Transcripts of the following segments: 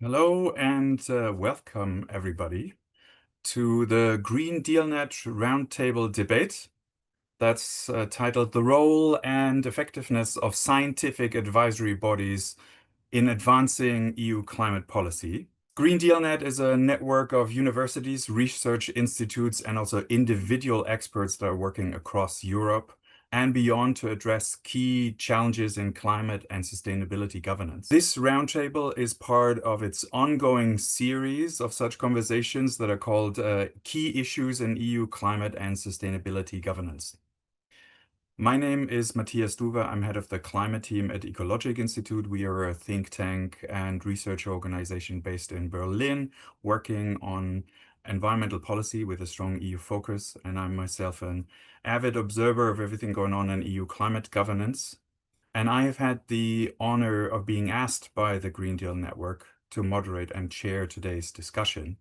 Hello and welcome everybody to the GreenDeal-NET roundtable debate that's titled The Role and Effectiveness of Scientific Advisory Bodies in Advancing EU Climate Policy. GreenDeal-NET is a network of universities, research institutes, and also individual experts that are working across Europe and beyond to address key challenges in climate and sustainability governance. This roundtable is part of its ongoing series of such conversations that are called Key Issues in EU Climate and Sustainability Governance. My name is Matthias Duwe. I'm head of the climate team at Ecologic Institute. We are a think tank and research organization based in Berlin, working on environmental policy with a strong EU focus. And I'm myself an avid observer of everything going on in EU climate governance. And I have had the honor of being asked by the Green Deal Network to moderate and chair today's discussion.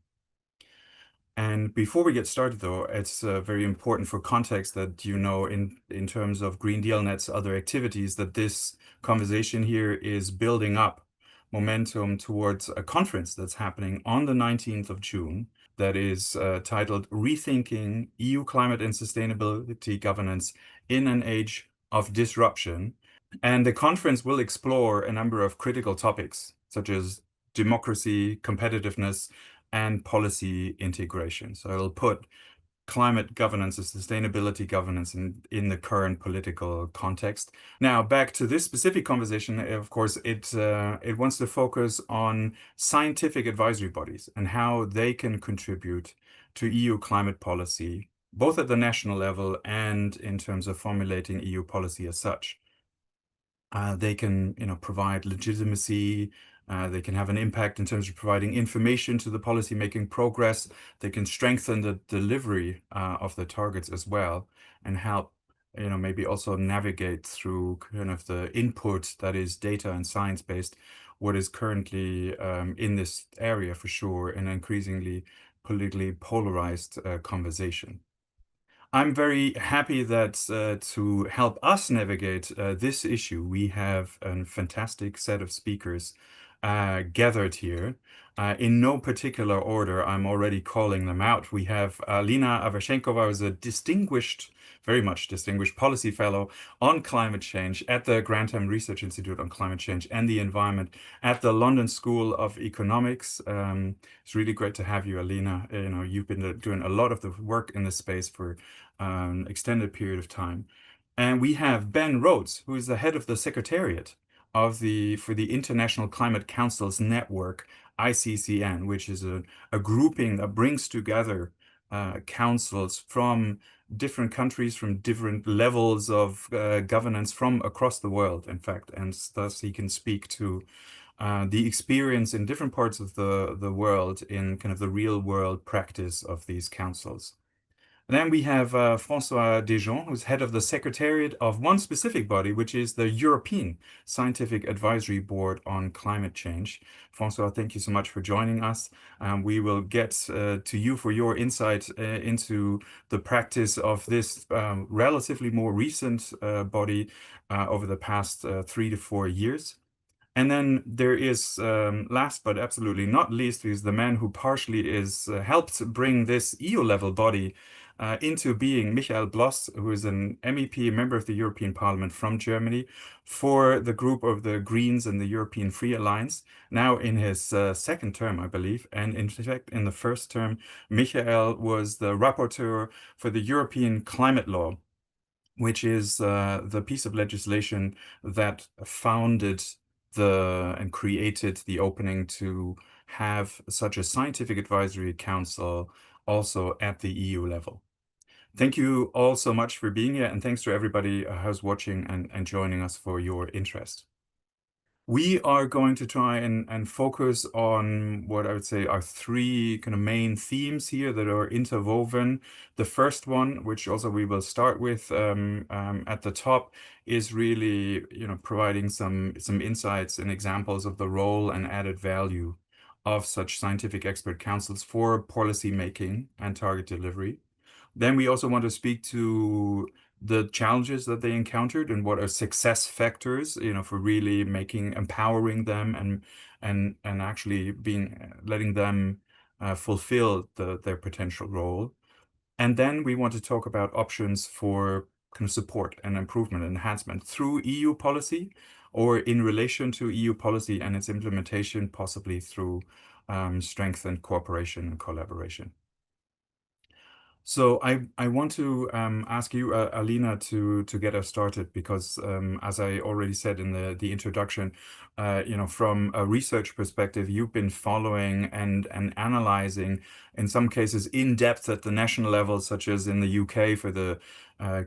And before we get started, though, it's very important for context that you know in terms of GreenDeal-NET's other activities, that this conversation here is building up momentum towards a conference that's happening on the 19th of June that is titled Rethinking EU Climate and Sustainability Governance in an Age of Disruption. And the conference will explore a number of critical topics, such as democracy, competitiveness, and policy integration. So it'll put climate governance and sustainability governance in the current political context. Now, back to this specific conversation, of course, it wants to focus on scientific advisory bodies and how they can contribute to EU climate policy, both at the national level and in terms of formulating EU policy as such. They can, provide legitimacy. They can have an impact in terms of providing information to the policymaking progress. They can strengthen the delivery of the targets as well, and help, maybe also navigate through kind of the input that is data and science-based, what is currently in this area for sure, an increasingly politically polarized conversation. I'm very happy that to help us navigate this issue, we have a fantastic set of speakers gathered here. In no particular order, I'm already calling them out. We have Alina Averchenkova, who's a very much distinguished policy fellow on climate change at the Grantham Research Institute on Climate Change and the Environment at the London School of Economics. It's really great to have you, Alina. You've been doing a lot of the work in this space for an extended period of time. And we have Ben Rhodes, who is the head of the Secretariat for the International Climate Councils Network, ICCN, which is a grouping that brings together councils from different countries, from different levels of governance from across the world, in fact, and thus he can speak to the experience in different parts of the world in kind of the real world practice of these councils. Then we have François Dejean, who's head of the Secretariat of one specific body, which is the European Scientific Advisory Board on Climate Change. François, thank you so much for joining us. We will get to you for your insight into the practice of this relatively more recent body over the past 3 to 4 years. And then there is, last but absolutely not least, is the man who partially is helped bring this EU-level body into being, Michael Bloss, who is an MEP, member of the European Parliament from Germany, for the group of the Greens and the European Free Alliance, now in his second term, I believe. And in fact, in the first term, Michael was the rapporteur for the European Climate Law, which is the piece of legislation that founded and created the opening to have such a scientific advisory council also at the EU level. Thank you all so much for being here, and thanks to everybody who's watching and joining us for your interest. We are going to try and focus on what I would say are three kind of main themes here that are interwoven. The first one, which also we will start with at the top, is really providing some insights and examples of the role and added value of such scientific expert councils for policy making and target delivery. Then we also want to speak to the challenges that they encountered and what are success factors, for really empowering them and actually letting them fulfill their potential role. And then we want to talk about options for kind of support and improvement and enhancement through EU policy or in relation to EU policy and its implementation, possibly through strengthened cooperation and collaboration. So I want to ask you, Alina, to get us started because, as I already said in the introduction, from a research perspective, you've been following and analyzing, in some cases, in depth at the national level, such as in the UK for the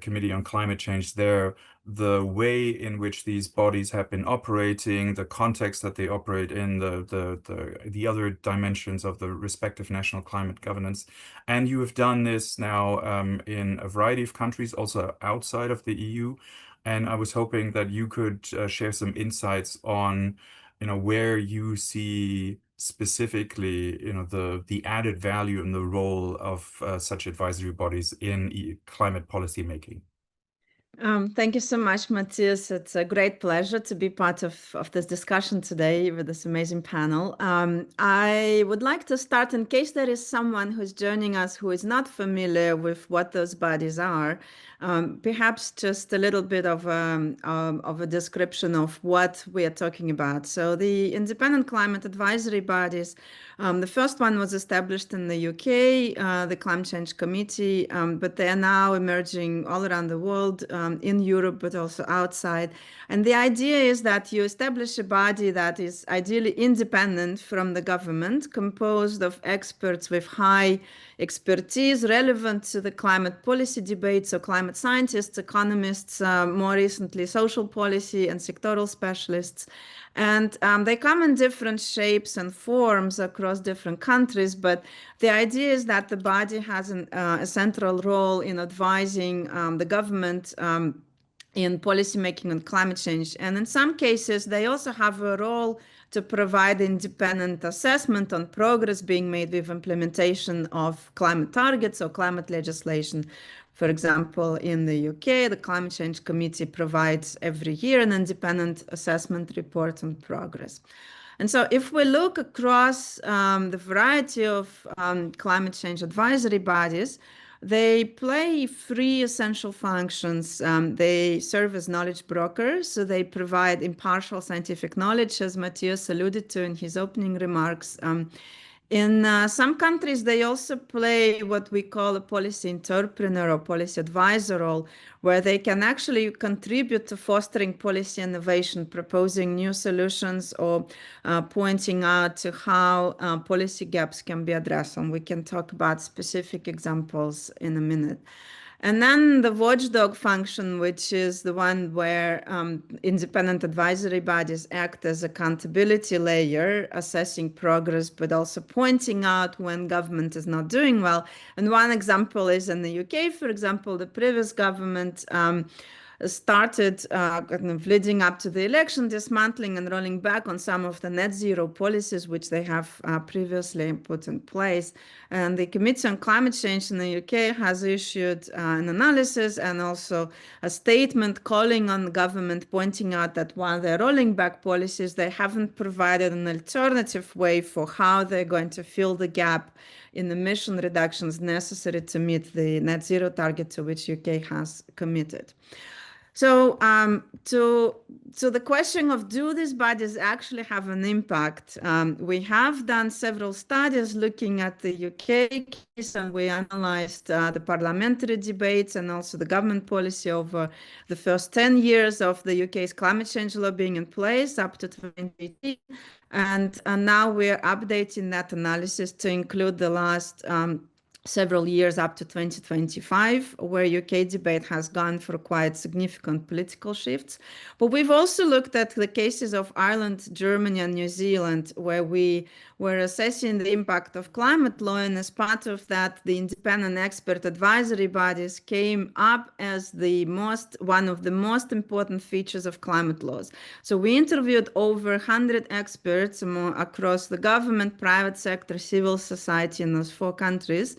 Committee on Climate Change there, the way in which these bodies have been operating, the context that they operate in, the other dimensions of the respective national climate governance. And you have done this now in a variety of countries, also outside of the EU. And I was hoping that you could share some insights on, where you see specifically, the added value and the role of such advisory bodies in climate policy making. Thank you so much, Matthias. It's a great pleasure to be part of this discussion today with this amazing panel. I would like to start, in case there is someone who's joining us who is not familiar with what those bodies are, perhaps just a little bit of a description of what we are talking about. So the Independent Climate Advisory Bodies, the first one was established in the UK, the Climate Change Committee, but they are now emerging all around the world, in Europe, but also outside. And the idea is that you establish a body that is ideally independent from the government, composed of experts with high expertise relevant to the climate policy debates, so climate scientists, economists, more recently social policy and sectoral specialists. And they come in different shapes and forms across different countries, but the idea is that the body has a central role in advising the government in policymaking on climate change. And in some cases, they also have a role to provide independent assessment on progress being made with implementation of climate targets or climate legislation. For example, in the UK, the Climate Change Committee provides every year an independent assessment report on progress. And so if we look across the variety of climate change advisory bodies, they play three essential functions. They serve as knowledge brokers, so they provide impartial scientific knowledge, as Matthias alluded to in his opening remarks. In some countries, they also play what we call a policy entrepreneur or policy advisor role, where they can actually contribute to fostering policy innovation, proposing new solutions or pointing out to how policy gaps can be addressed. And we can talk about specific examples in a minute. And then the watchdog function, which is the one where independent advisory bodies act as accountability layer, assessing progress, but also pointing out when government is not doing well. And one example is in the UK, for example, the previous government started kind of leading up to the election, dismantling and rolling back on some of the net zero policies which they have previously put in place. And the Committee on Climate Change in the UK has issued an analysis and also a statement calling on the government, pointing out that while they're rolling back policies, they haven't provided an alternative way for how they're going to fill the gap in emission reductions necessary to meet the net zero target to which UK has committed. So, so the question of, do these bodies actually have an impact? We have done several studies looking at the UK case, and we analyzed the parliamentary debates and also the government policy over the first 10 years of the UK's climate change law being in place up to 2018. And now we're updating that analysis to include the last several years up to 2025, where UK debate has gone for quite significant political shifts. But we've also looked at the cases of Ireland, Germany, and New Zealand, where we were assessing the impact of climate law. And as part of that, the independent expert advisory bodies came up as one of the most important features of climate laws. So we interviewed over 100 experts across the government, private sector, civil society in those 4 countries.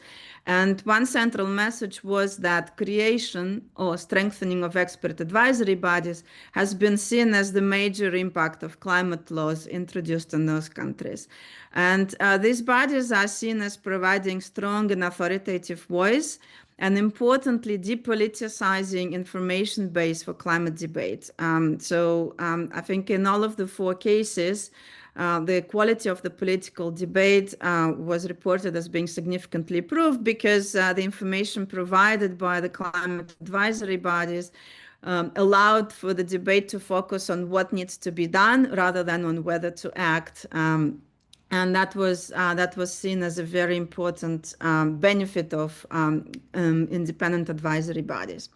And one central message was that creation or strengthening of expert advisory bodies has been seen as the major impact of climate laws introduced in those countries. And these bodies are seen as providing strong and authoritative voice, and importantly, depoliticizing information base for climate debate. I think in all of the 4 cases, the quality of the political debate was reported as being significantly improved because the information provided by the climate advisory bodies allowed for the debate to focus on what needs to be done rather than on whether to act. And that was seen as a very important benefit of independent advisory bodies.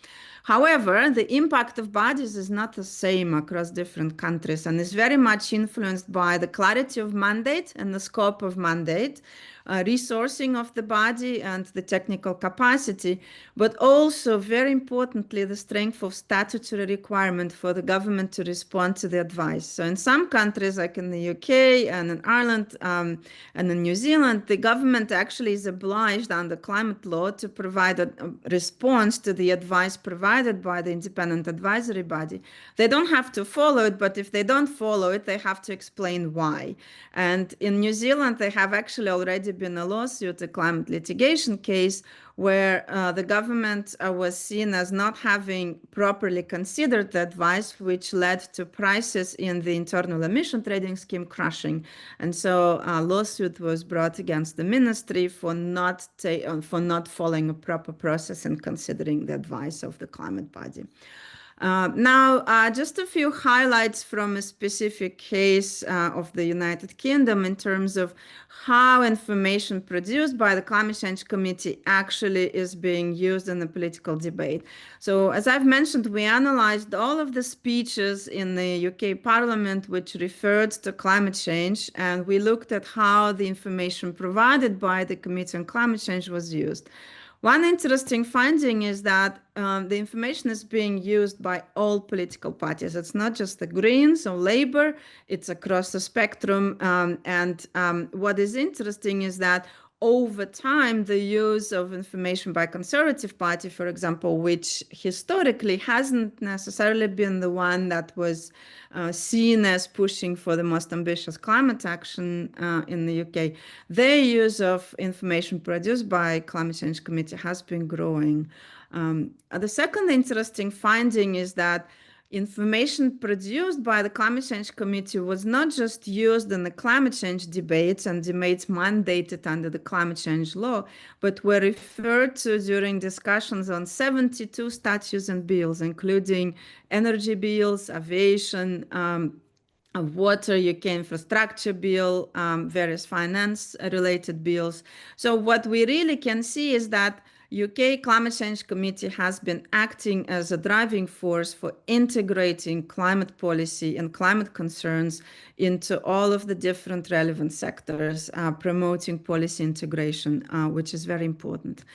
However, the impact of bodies is not the same across different countries and is very much influenced by the clarity of mandate and the scope of mandate, resourcing of the body and the technical capacity, but also, very importantly, the strength of statutory requirement for the government to respond to the advice. So in some countries, like in the UK and in Ireland and in New Zealand, the government actually is obliged under climate law to provide a response to the advice provided by the independent advisory body. They don't have to follow it, but if they don't follow it, they have to explain why. And in New Zealand, they have actually already been a lawsuit, a climate litigation case, where the government was seen as not having properly considered the advice, which led to prices in the internal emission trading scheme crashing. And so a lawsuit was brought against the ministry for not following a proper process and considering the advice of the climate body. Now, just a few highlights from a specific case of the United Kingdom in terms of how information produced by the Climate Change Committee actually is being used in the political debate. So, as I've mentioned, we analyzed all of the speeches in the UK Parliament which referred to climate change, and we looked at how the information provided by the Committee on Climate Change was used. One interesting finding is that the information is being used by all political parties. It's not just the Greens or Labour, it's across the spectrum. What is interesting is that over time, the use of information by Conservative Party, for example, which historically hasn't necessarily been the one that was seen as pushing for the most ambitious climate action in the UK, their use of information produced by Climate Change Committee has been growing. The second interesting finding is that information produced by the Climate Change Committee was not just used in the climate change debates and debates mandated under the climate change law, but were referred to during discussions on 72 statutes and bills, including energy bills, aviation, water, UK infrastructure bill, various finance-related bills. So what we really can see is that UK Climate Change Committee has been acting as a driving force for integrating climate policy and climate concerns into all of the different relevant sectors, promoting policy integration, which is very important.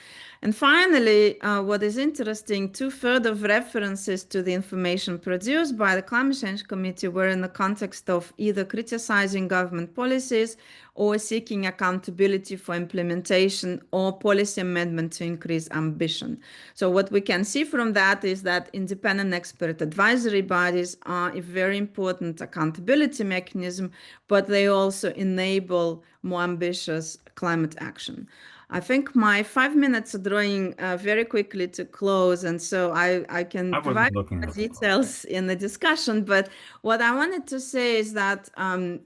And finally, what is interesting, 2 further references to the information produced by the Climate Change Committee were in the context of either criticizing government policies or seeking accountability for implementation or policy amendment to increase ambition. So what we can see from that is that independent expert advisory bodies are a very important accountability mechanism, but they also enable more ambitious climate action. I think my 5 minutes are drawing very quickly to close, and so I can provide more details in the discussion. But what I wanted to say is that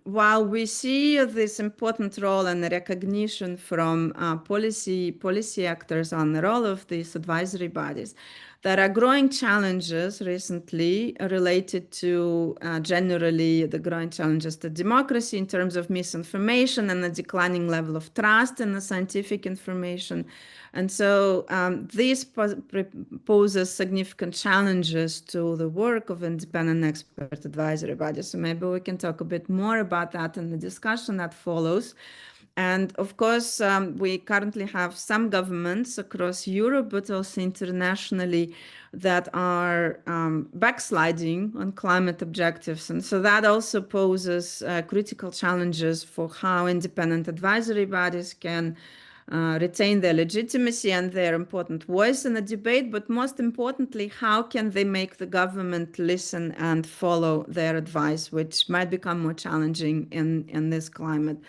while we see this important role and recognition from policy actors on the role of these advisory bodies, there are growing challenges recently related to generally the growing challenges to democracy in terms of misinformation and a declining level of trust in the scientific information. And so this poses significant challenges to the work of independent expert advisory bodies. So maybe we can talk a bit more about that in the discussion that follows. And of course, we currently have some governments across Europe, but also internationally, that are backsliding on climate objectives. And so that also poses critical challenges for how independent advisory bodies can retain their legitimacy and their important voice in the debate, but most importantly, how can they make the government listen and follow their advice, which might become more challenging in this climate.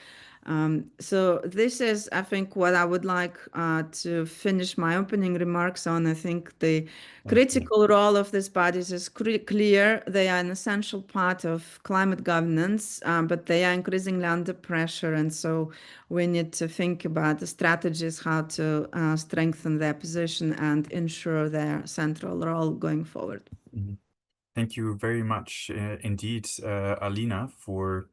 So this is, I think, what I would like to finish my opening remarks on. I think the critical role of these bodies is clear. They are an essential part of climate governance, but they are increasingly under pressure. And so we need to think about the strategies, how to strengthen their position and ensure their central role going forward. Thank you very much indeed, Alina, for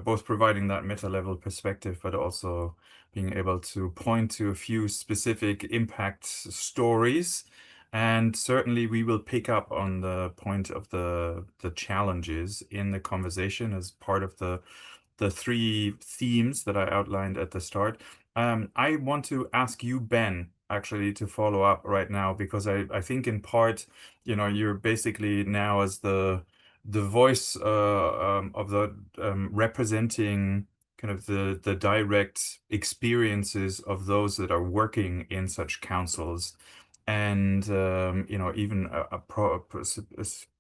both providing that meta-level perspective, but also being able to point to a few specific impact stories. And certainly we will pick up on the point of the challenges in the conversation as part of the three themes that I outlined at the start. I want to ask you, Ben, actually, to follow up right now, because I think in part, you're basically now as the voice of the representing kind of the direct experiences of those that are working in such councils, and even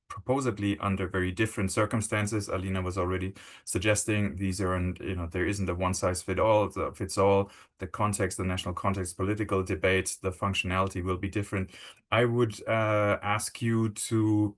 proposedly under very different circumstances. Alina was already suggesting these aren't, there isn't a one size fits all. The context, the national context, political debate, the functionality will be different. I would ask you to,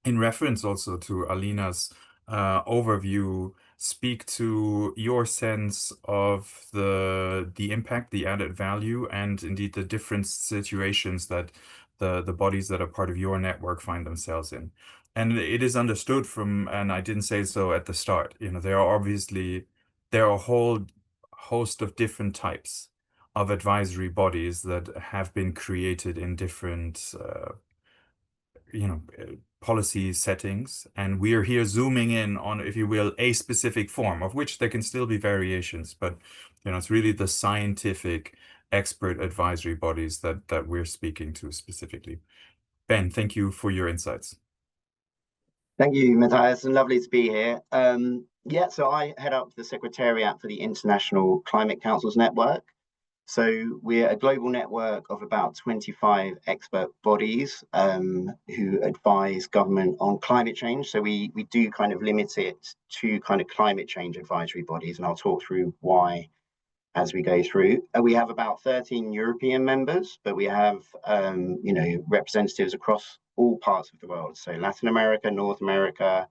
in reference also to Alina's overview, speak to your sense of the impact, the added value, and indeed the different situations that the bodies that are part of your network find themselves in. And it is understood from, and I didn't say so at the start, there are a whole host of different types of advisory bodies that have been created in different policy settings, and we are here zooming in on, if you will, a specific form, of which there can still be variations, but it's really the scientific expert advisory bodies that we're speaking to specifically. Ben, thank you for your insights. Thank you, Matthias, and lovely to be here. So I head up the Secretariat for the International Climate Councils Network. So we're a global network of about 25 expert bodies who advise government on climate change. So we do kind of limit it to kind of climate change advisory bodies, and I'll talk through why as we go through. We have about 13 European members, but we have representatives across all parts of the world. So Latin America, North America,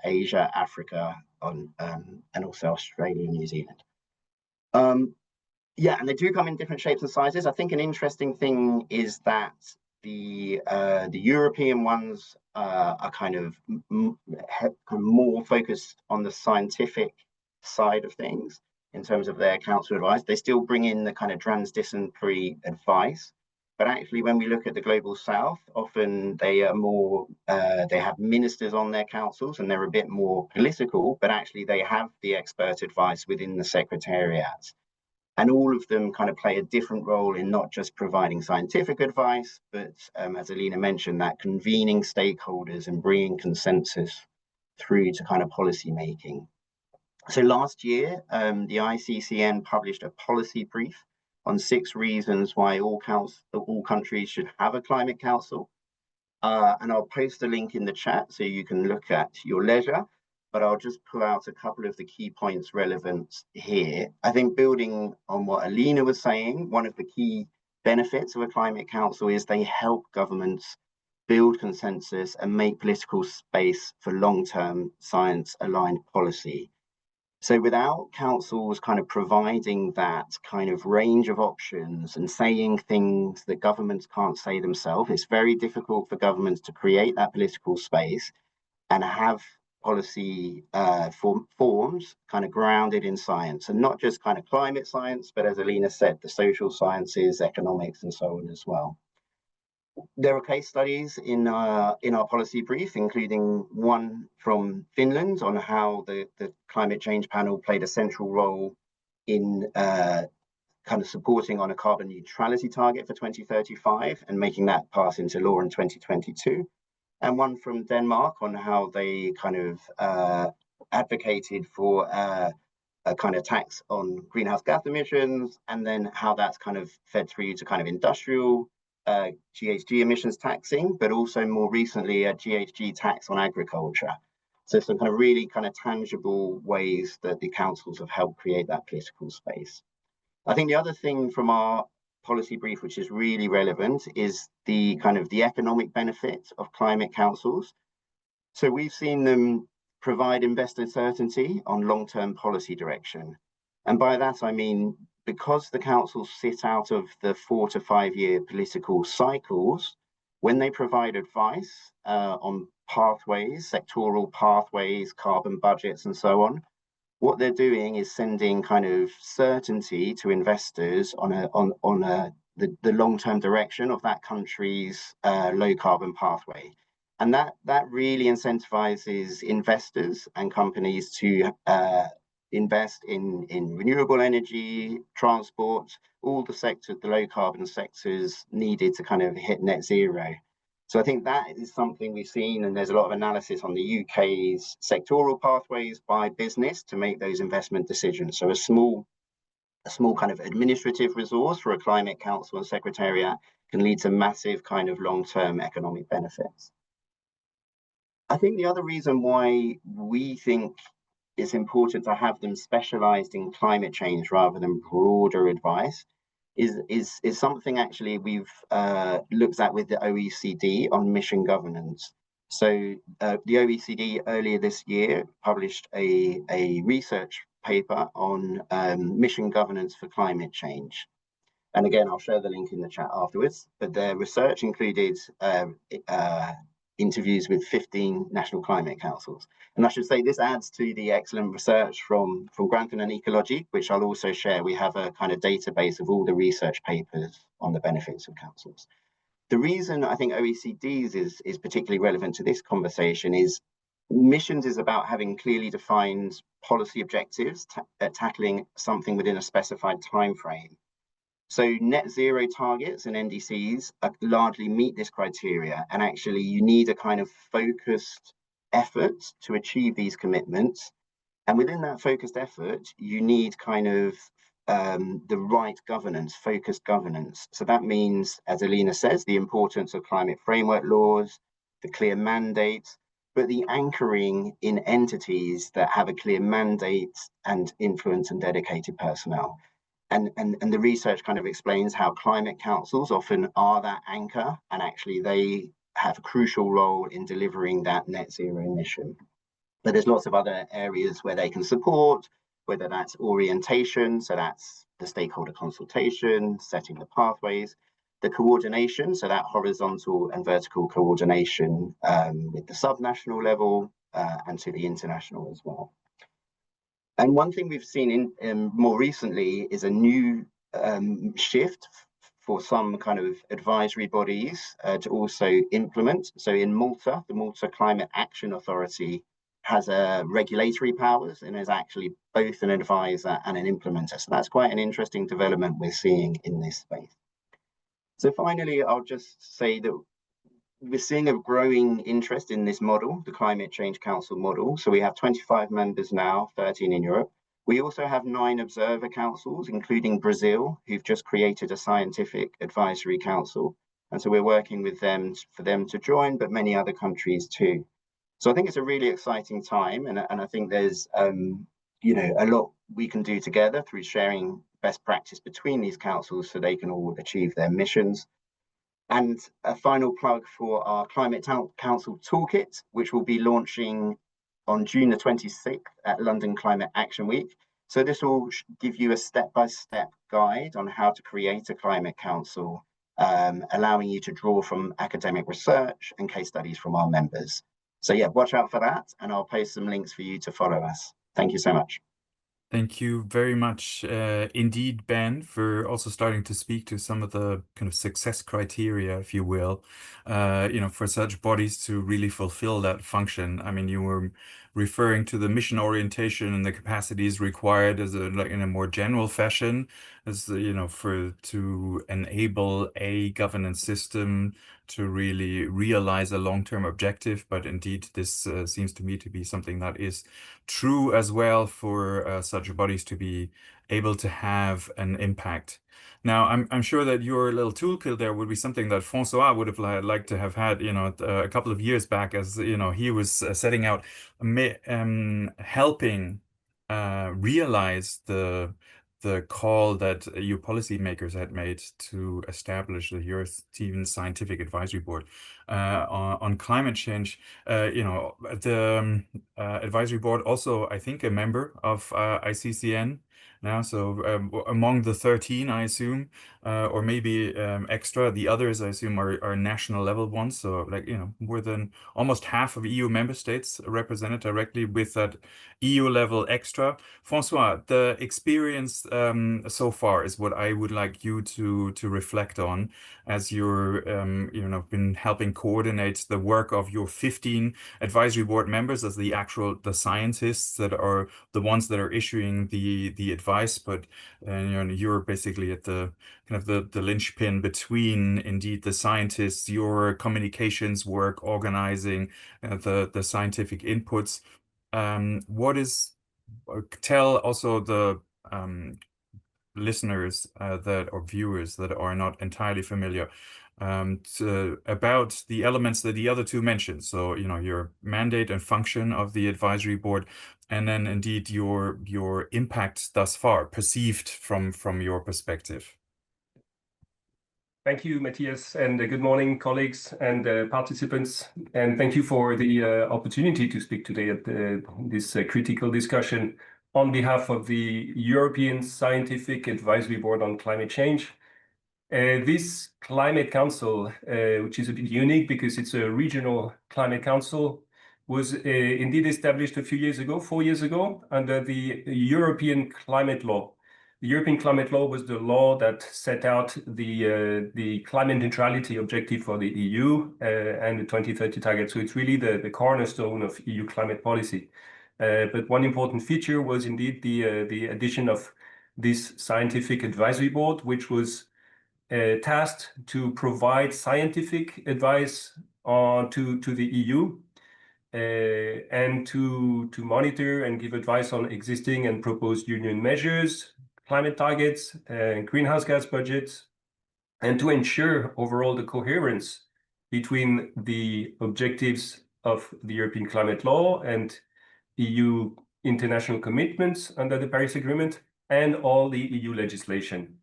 Asia, Africa, and also Australia and New Zealand. And they do come in different shapes and sizes. I think an interesting thing is that the European ones are kind of more focused on the scientific side of things in terms of their council advice. They still bring in the kind of transdisciplinary advice, but actually when we look at the global south, often they are more, they have ministers on their councils and they're a bit more political, but actually they have the expert advice within the secretariat. And all of them kind of play a different role in not just providing scientific advice, but as Alina mentioned, that convening stakeholders and bringing consensus through to kind of policy making. So last year, the ICCN published a policy brief on 6 reasons why all countries should have a climate council. And I'll post a link in the chat so you can look at your leisure. But I'll just pull out a couple of the key points relevant here. I think building on what Alina was saying, one of the key benefits of a climate council is they help governments build consensus and make political space for long-term science-aligned policy. So without councils kind of providing that kind of range of options and saying things that governments can't say themselves, it's very difficult for governments to create that political space and have policy forms kind of grounded in science, and not just kind of climate science, but as Alina said, the social sciences, economics, and so on as well. There are case studies in our policy brief, including one from Finland on how the climate change panel played a central role in kind of supporting on a carbon neutrality target for 2035 and making that pass into law in 2022. And one from Denmark on how they kind of advocated for a kind of tax on greenhouse gas emissions, and then how that's kind of fed through to kind of industrial GHG emissions taxing, but also more recently a GHG tax on agriculture. So some kind of really kind of tangible ways that the councils have helped create that political space. I think the other thing from our policy brief, which is really relevant, is the kind of the economic benefit of climate councils. So we've seen them provide investor certainty on long-term policy direction. And by that, I mean, because the councils sit out of the 4 to 5 year political cycles, when they provide advice on pathways, sectoral pathways, carbon budgets, and so on, what they're doing is sending kind of certainty to investors on the long-term direction of that country's low carbon pathway. And that really incentivizes investors and companies to invest in renewable energy, transport, all the sectors, the low carbon sectors needed to kind of hit net zero. So I think that is something we've seen, and there's a lot of analysis on the UK's sectoral pathways by business to make those investment decisions. So a small kind of administrative resource for a climate council and secretariat can lead to massive kind of long-term economic benefits. I think the other reason why we think it's important to have them specialized in climate change rather than broader advice is something actually we've looked at with the OECD on mission governance. So the OECD earlier this year published a research paper on mission governance for climate change. And again, I'll share the link in the chat afterwards, but their research included interviews with 15 national climate councils. And I should say this adds to the excellent research from Grantham and Ecology, which I'll also share. We have a kind of database of all the research papers on the benefits of councils. The reason I think OECD's is particularly relevant to this conversation is missions is about having clearly defined policy objectives, tackling something within a specified time frame. So net zero targets and NDCs largely meet this criteria, and actually you need a kind of focused effort to achieve these commitments. And within that focused effort, you need kind of the right governance, focused governance. So that means, as Alina says, the importance of climate framework laws, the clear mandates, but the anchoring in entities that have a clear mandate and influence and dedicated personnel. And the research kind of explains how climate councils often are that anchor, and actually they have a crucial role in delivering that net zero mission. But there's lots of other areas where they can support, whether that's orientation, so that's the stakeholder consultation, setting the pathways, the coordination, so that horizontal and vertical coordination with the subnational level and to the international as well. And one thing we've seen in more recently is a new shift for some kind of advisory bodies to also implement. So in Malta, the Malta Climate Action Authority has regulatory powers and is actually both an advisor and an implementer. So that's quite an interesting development we're seeing in this space. So finally, I'll just say that we're seeing a growing interest in this model, the Climate Change Council model. So we have 25 members now, 13 in Europe. We also have 9 observer councils, including Brazil, who've just created a scientific advisory council. And so we're working with them for them to join, but many other countries too. So I think it's a really exciting time. And I think there's a lot we can do together through sharing best practice between these councils so they can all achieve their missions. And a final plug for our Climate Council Toolkit, which will be launching on June the 26th at London Climate Action Week. So this will give you a step-by-step guide on how to create a climate council, allowing you to draw from academic research and case studies from our members. So yeah, watch out for that, and I'll post some links for you to follow us. Thank you so much. Thank you very much indeed, Ben, for also starting to speak to some of the kind of success criteria, if you will, for such bodies to really fulfill that function. I mean, you were referring to the mission orientation and the capacities required as in a more general fashion, as to enable a governance system to really realize a long-term objective. But indeed, this seems to me to be something that is true as well for such bodies to be able to have an impact. Now, I'm sure that your little toolkit there would be something that François would have liked to have had, a couple of years back, as he was setting out, helping realize the call that you policymakers had made to establish the European Scientific Advisory Board on climate change. The advisory board also, I think, a member of ICCN now. So among the 13, I assume, or maybe extra, the others, I assume, are national level ones. So more than almost half of EU member states represented directly with that EU level extra. François, the experience so far is what I would like you to reflect on, as you're been helping coordinate the work of your 15 advisory board members as the scientists that are the ones that are issuing the advice, but you're basically at the kind of the linchpin between indeed the scientists, your communications work, organizing the scientific inputs. Tell also the listeners or viewers that are not entirely familiar about the elements that the other two mentioned. So, your mandate and function of the advisory board, and then indeed your impact thus far, perceived from your perspective. Thank you, Matthias, and good morning, colleagues and participants. And thank you for the opportunity to speak today at this critical discussion on behalf of the European Scientific Advisory Board on Climate Change. This Climate Council, which is a bit unique because it's a regional climate council, was indeed established a few years ago, 4 years ago, under the European Climate Law. The European Climate Law was the law that set out the climate neutrality objective for the EU and the 2030 target. So it's really the cornerstone of EU climate policy. But one important feature was indeed the addition of this scientific advisory board, which was tasked to provide scientific advice to the EU and to monitor and give advice on existing and proposed union measures, climate targets, greenhouse gas budgets, and to ensure overall the coherence between the objectives of the European Climate Law and EU international commitments under the Paris Agreement and all the EU legislation.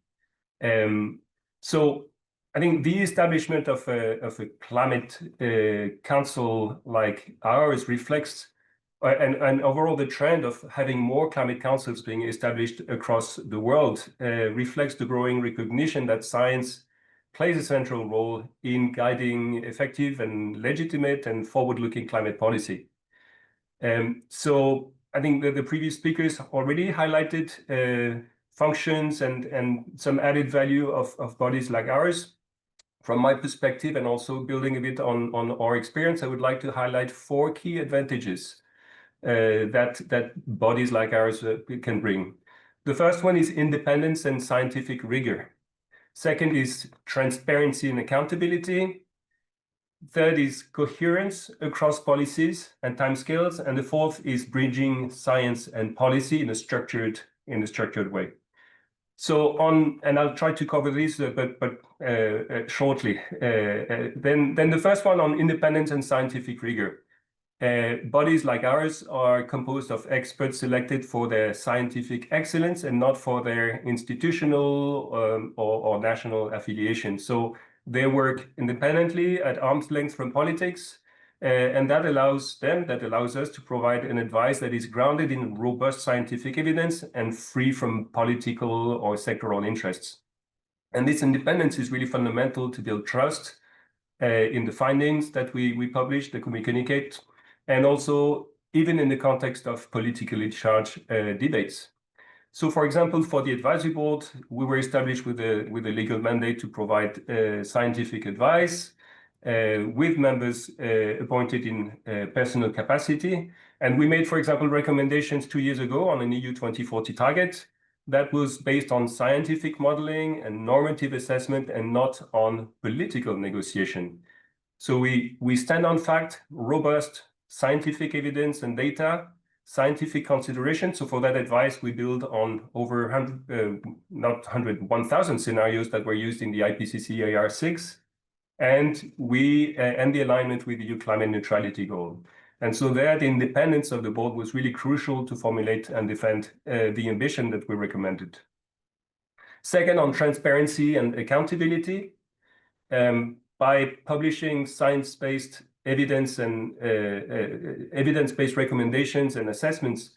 So I think the establishment of a climate council like ours reflects and overall the trend of having more climate councils being established across the world reflects the growing recognition that science plays a central role in guiding effective and legitimate and forward-looking climate policy. So I think that the previous speakers already highlighted functions and some added value of bodies like ours. From my perspective, and also building a bit on our experience, I would like to highlight 4 key advantages that bodies like ours can bring. The first one is independence and scientific rigor. Second is transparency and accountability. Third is coherence across policies and timescales. And the fourth is bridging science and policy in a structured way. So and I'll try to cover this, but shortly. Then the first one on independence and scientific rigor. Bodies like ours are composed of experts selected for their scientific excellence and not for their institutional or national affiliation. So they work independently at arm's length from politics, and that allows us to provide an advice that is grounded in robust scientific evidence and free from political or sectoral interests. And this independence is really fundamental to build trust in the findings that we publish, that we communicate, and also even in the context of politically charged debates. So, for example, for the advisory board, we were established with a legal mandate to provide scientific advice with members appointed in personal capacity. And we made, for example, recommendations 2 years ago on an EU 2040 target that was based on scientific modeling and normative assessment and not on political negotiation. So we stand on fact, robust scientific evidence and data scientific consideration. So for that advice, we build on over 1,000 scenarios that were used in the IPCC AR6, and the alignment with the EU climate neutrality goal. And so there, the independence of the board was really crucial to formulate and defend the ambition that we recommended. Second, on transparency and accountability, by publishing science-based evidence and evidence-based recommendations and assessments,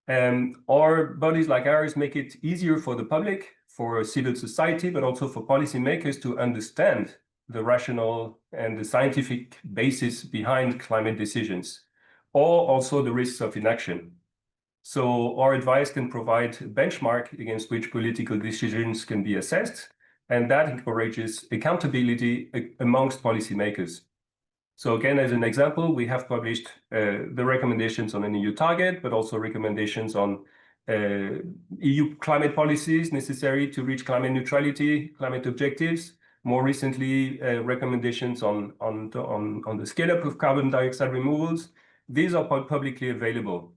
our bodies like ours make it easier for the public, for civil society, but also for policymakers to understand the rationale and the scientific basis behind climate decisions, or also the risks of inaction. So our advice can provide a benchmark against which political decisions can be assessed, and that encourages accountability amongst policymakers. So again, as an example, we have published the recommendations on an EU target, but also recommendations on EU climate policies necessary to reach climate neutrality, climate objectives. More recently, recommendations on the scale-up of carbon dioxide removals. These are publicly available.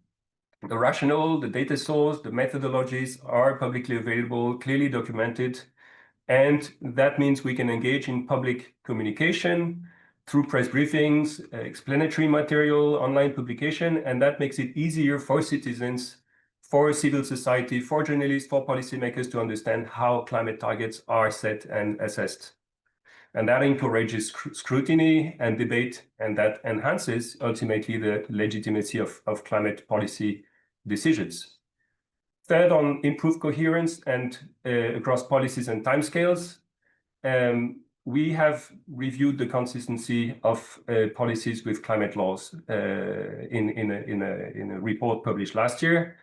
The rationale, the data source, the methodologies are publicly available, clearly documented, and that means we can engage in public communication through press briefings, explanatory material, online publication, and that makes it easier for citizens, for civil society, for journalists, for policymakers to understand how climate targets are set and assessed. And that encourages scrutiny and debate, and that enhances ultimately the legitimacy of climate policy decisions. Third, on improved coherence and across policies and timescales, we have reviewed the consistency of policies with climate laws in a report published last year.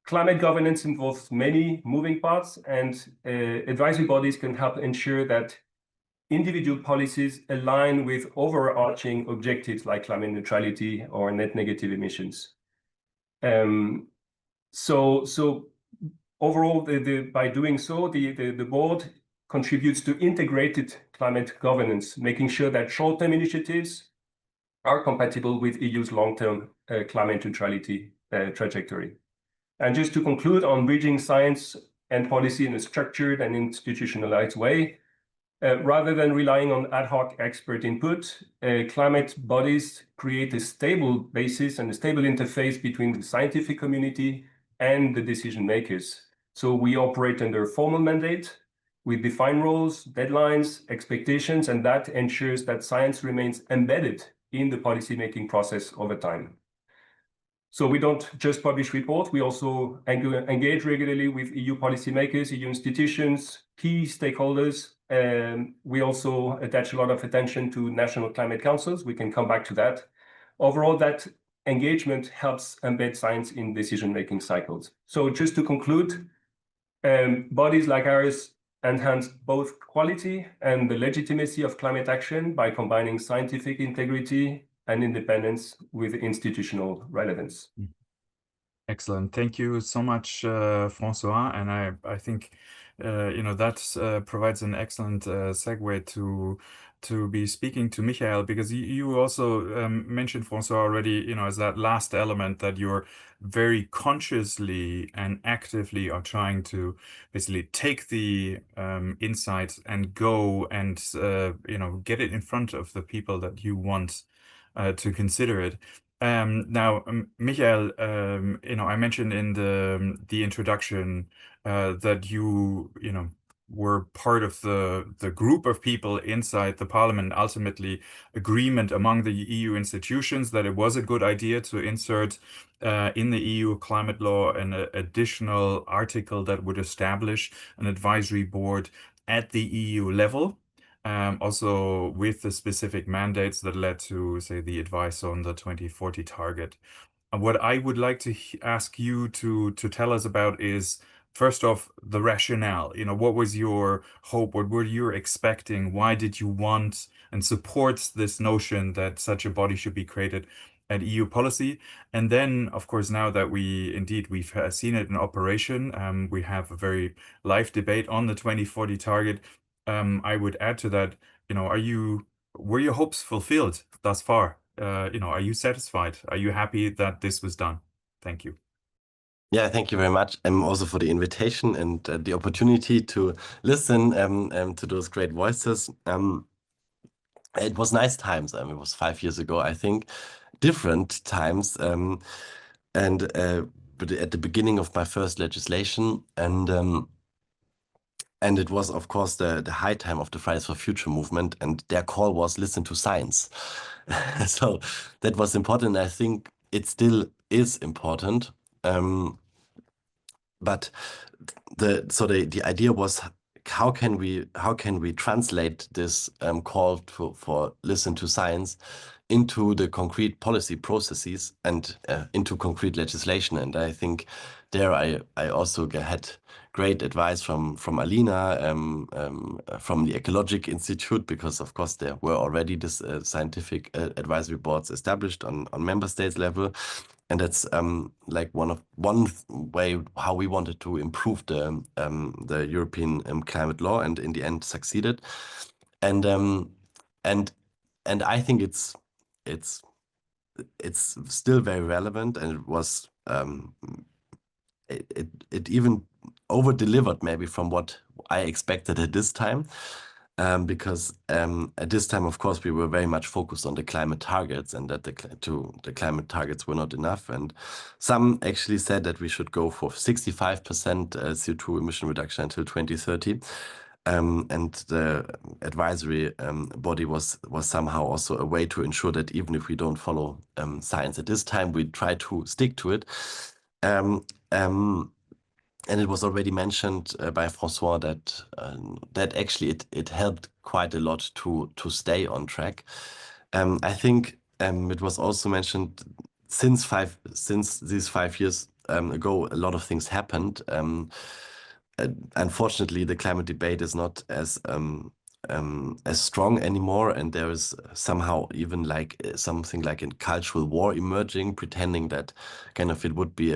Climate governance involves many moving parts, and advisory bodies can help ensure that individual policies align with overarching objectives like climate neutrality or net negative emissions. So overall, by doing so, the board contributes to integrated climate governance, making sure that short-term initiatives are compatible with EU's long-term climate neutrality trajectory. And just to conclude on bridging science and policy in a structured and institutionalized way, rather than relying on ad hoc expert input, climate bodies create a stable basis and a stable interface between the scientific community and the decision makers. So we operate under a formal mandate with defined roles, deadlines, expectations, and that ensures that science remains embedded in the policymaking process over time. So we don't just publish reports, we also engage regularly with EU policymakers, EU institutions, key stakeholders. We also attach a lot of attention to national climate councils. We can come back to that. Overall, that engagement helps embed science in decision-making cycles. So just to conclude, bodies like ours enhance both quality and the legitimacy of climate action by combining scientific integrity and independence with institutional relevance. Excellent. Thank you so much, François. And I think that provides an excellent segue to be speaking to Michael, because you also mentioned, François, already, as that last element that you're very consciously and actively are trying to basically take the insights and go and get it in front of the people that you want to consider it. Now, Michael, I mentioned in the introduction that you were part of the group of people inside the Parliament, ultimately agreement among the EU institutions that it was a good idea to insert in the EU climate law an additional article that would establish an advisory board at the EU level. Also with the specific mandates that led to, say, the advice on the 2040 target. What I would like to ask you to tell us about is, first off, the rationale. What was your hope? What were you expecting? Why did you want and support this notion that such a body should be created at EU policy? And then, of course, now that we've seen it in operation, we have a very live debate on the 2040 target. I would add to that, were your hopes fulfilled thus far? are you satisfied? Are you happy that this was done? Thank you. Yeah, thank you very much. Also for the invitation and the opportunity to listen to those great voices. It was nice times. It was 5 years ago, I think, different times. But at the beginning of my first legislation, and it was, of course, the high time of the Fridays for Future movement, and their call was listen to science. So that was important. I think it still is important. But the idea was, how can we translate this call for listen to science into the concrete policy processes and into concrete legislation? And I think there I also had great advice from Alina, from the Ecologic Institute, because of course there were already this scientific advisory boards established on member states level. And that's like one way how we wanted to improve the European climate law, and in the end succeeded. And I think it's still very relevant, and it was it even over-delivered maybe from what I expected at this time. Because at this time, of course, we were very much focused on the climate targets, and that the climate targets were not enough. And some actually said that we should go for 65% CO2 emission reduction until 2030. And the advisory body was somehow also a way to ensure that even if we don't follow science at this time, we try to stick to it. And it was already mentioned by François that actually it helped quite a lot to stay on track. I think it was also mentioned since these 5 years ago, a lot of things happened. Unfortunately, the climate debate is not as strong anymore, and there is somehow even like something like a cultural war emerging, pretending that kind of it would be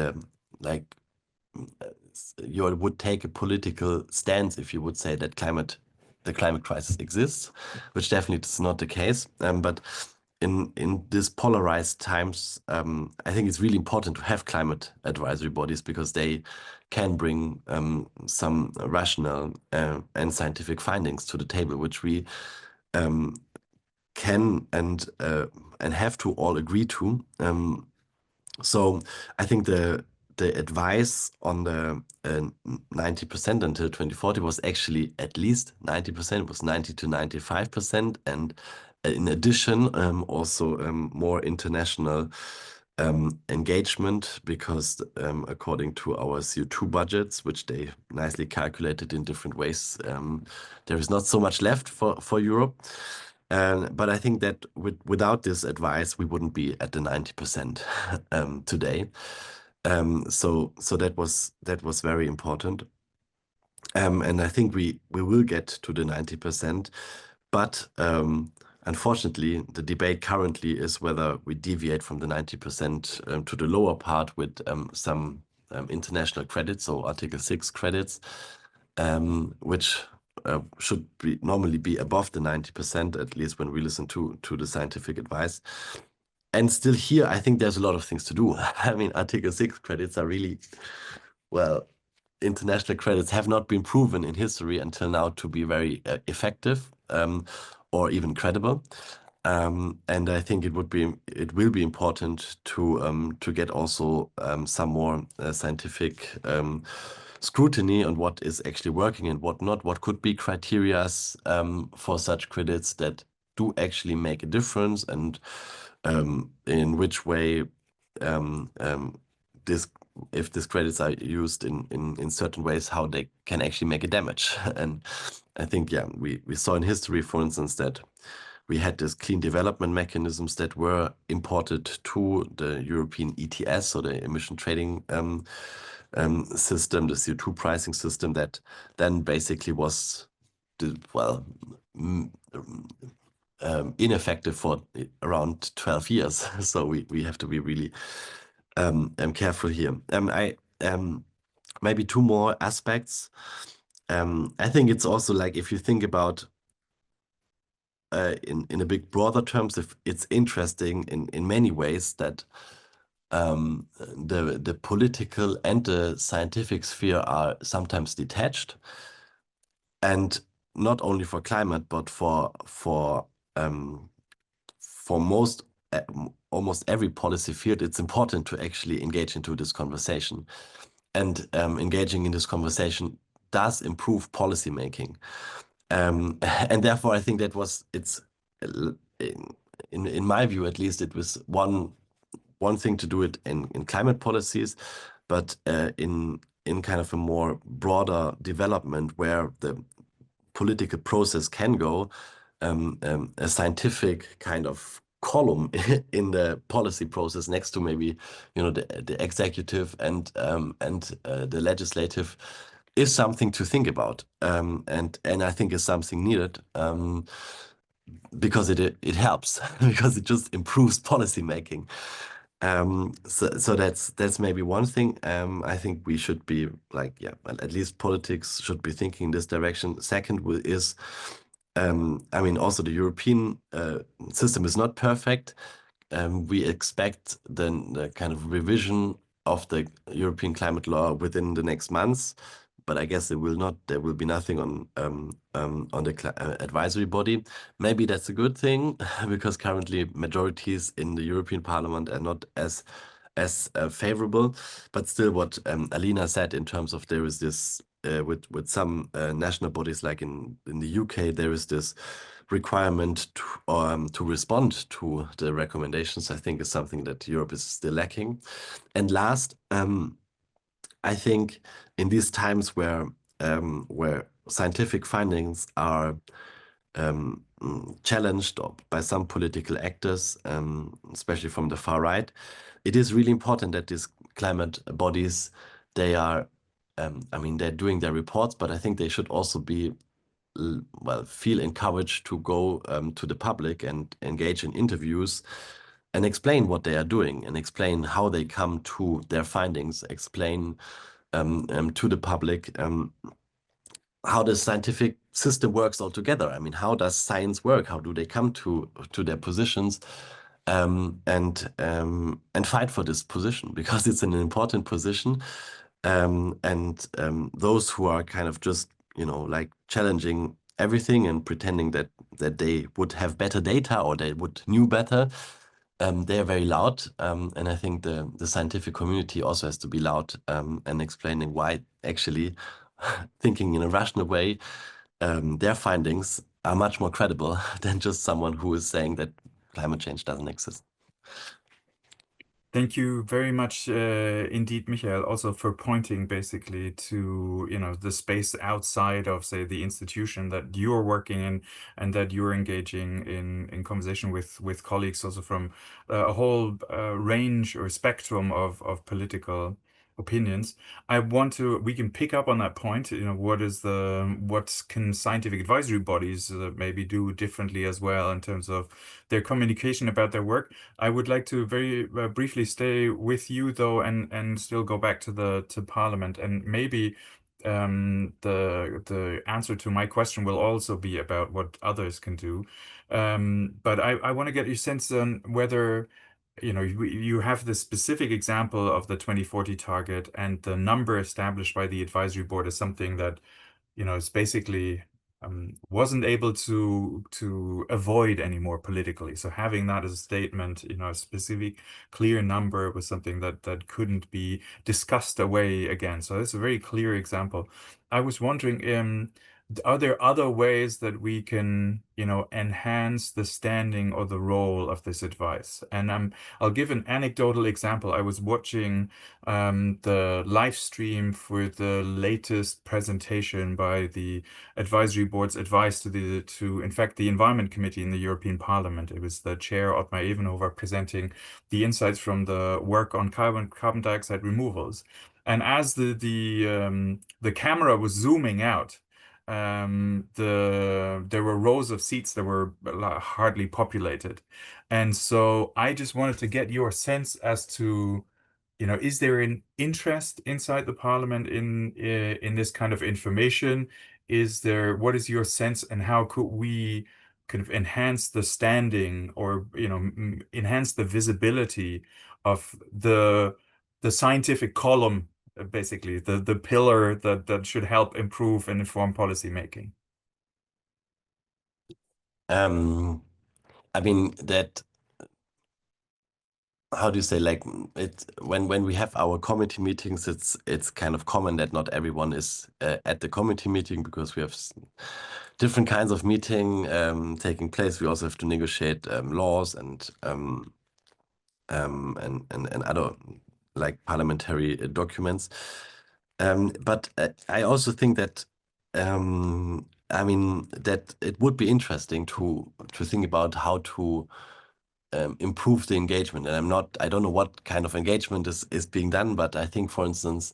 you would take a political stance if you would say that the climate crisis exists, which definitely is not the case. But in this polarized times, I think it's really important to have climate advisory bodies, because they can bring some rational and scientific findings to the table, which we can and have to all agree to. So I think the advice on the 90% until 2040 was actually at least 90%, it was 90 to 95%. And in addition, also more international engagement, because according to our CO2 budgets, which they nicely calculated in different ways, there is not so much left for Europe. But I think that without this advice, we wouldn't be at the 90% today. So that was very important. And I think we will get to the 90%. But unfortunately, the debate currently is whether we deviate from the 90% to the lower part with some international credits, so Article 6 credits, which should normally be above the 90%, at least when we listen to the scientific advice. And still here, I think there's a lot of things to do. I mean, Article 6 credits are really, well, international credits have not been proven in history until now to be very effective or even credible. And I think it will be important to get also some more scientific scrutiny on what is actually working and what not, what could be criteria for such credits that do actually make a difference, and in which way if these credits are used in certain ways, how they can actually make a damage. And I think, yeah, we saw in history, for instance, that we had these clean development mechanisms that were imported to the European ETS, so the emission trading system, the CO2 pricing system, that then basically was, ineffective for around 12 years. So we have to be really careful here. Maybe two more aspects. I think it's also like, if you think about in a big broader terms, if it's interesting in many ways that the political and the scientific sphere are sometimes detached, and not only for climate, but for almost every policy field, it's important to actually engage into this conversation. And engaging in this conversation does improve policy making. And therefore, I think it's in my view, at least, it was one thing to do it in climate policies, but in kind of a more broader development where the political process can go, a scientific kind of column in the policy process next to maybe the executive and the legislative is something to think about, and I think is something needed, because it helps because it just improves policy making. So that's maybe one thing. I think we should be like, yeah, at least politics should be thinking in this direction. Second is, I mean, also the European system is not perfect. We expect the kind of revision of the European climate law within the next months, but I guess there will be nothing on the advisory body. Maybe that's a good thing because currently majorities in the European Parliament are not as favorable. But still, what Alina said in terms of there is this with some national bodies, like in the UK, there is this requirement to respond to the recommendations. I think is something that Europe is still lacking. And last, I think in these times where scientific findings are challenged by some political actors, especially from the far right, it is really important that these climate bodies, they are, I mean, they're doing their reports, but I think they should also be, feel encouraged to go to the public and engage in interviews and explain what they are doing and explain how they come to their findings, explain to the public how the scientific system works altogether. I mean, how does science work? How do they come to their positions, and fight for this position, because it's an important position. And those who are kind of just, like challenging everything and pretending that they would have better data or they would knew better, they are very loud. And I think the scientific community also has to be loud, and explaining why actually thinking in a rational way, their findings are much more credible than just someone who is saying that climate change doesn't exist. Thank you very much indeed, Michael, also for pointing basically to, the space outside of, say, the institution that you're working in and that you're engaging in conversation with colleagues also from a whole range or spectrum of political opinions. We can pick up on that point, what can scientific advisory bodies maybe do differently as well in terms of their communication about their work. I would like to very briefly stay with you though, and still go back to Parliament, and maybe the answer to my question will also be about what others can do. But I want to get your sense on whether you have this specific example of the 2040 target, and the number established by the advisory board is something that is basically wasn't able to avoid anymore politically. So having that as a statement, a specific clear number was something that couldn't be discussed away again. So that's a very clear example. I was wondering, are there other ways that we can, enhance the standing or the role of this advice? And I'll give an anecdotal example. I was watching the live stream for the latest presentation by the advisory board's advice to in fact the Environment Committee in the European Parliament. It was the chair, Ottmar Evenhofer, presenting the insights from the work on carbon dioxide removals. And as the camera was zooming out, there were rows of seats that were hardly populated. And so I just wanted to get your sense as to, is there an interest inside the Parliament in this kind of information? What is your sense, and how could we kind of enhance the standing, or enhance the visibility of the scientific column, basically the pillar that should help improve and inform policy making? I mean that, how do you say, like when we have our committee meetings, it's kind of common that not everyone is at the committee meeting, because we have different kinds of meeting taking place. We also have to negotiate laws and other like parliamentary documents. But I also think that I mean that it would be interesting to think about how to improve the engagement. And I don't know what kind of engagement is being done, but I think, for instance,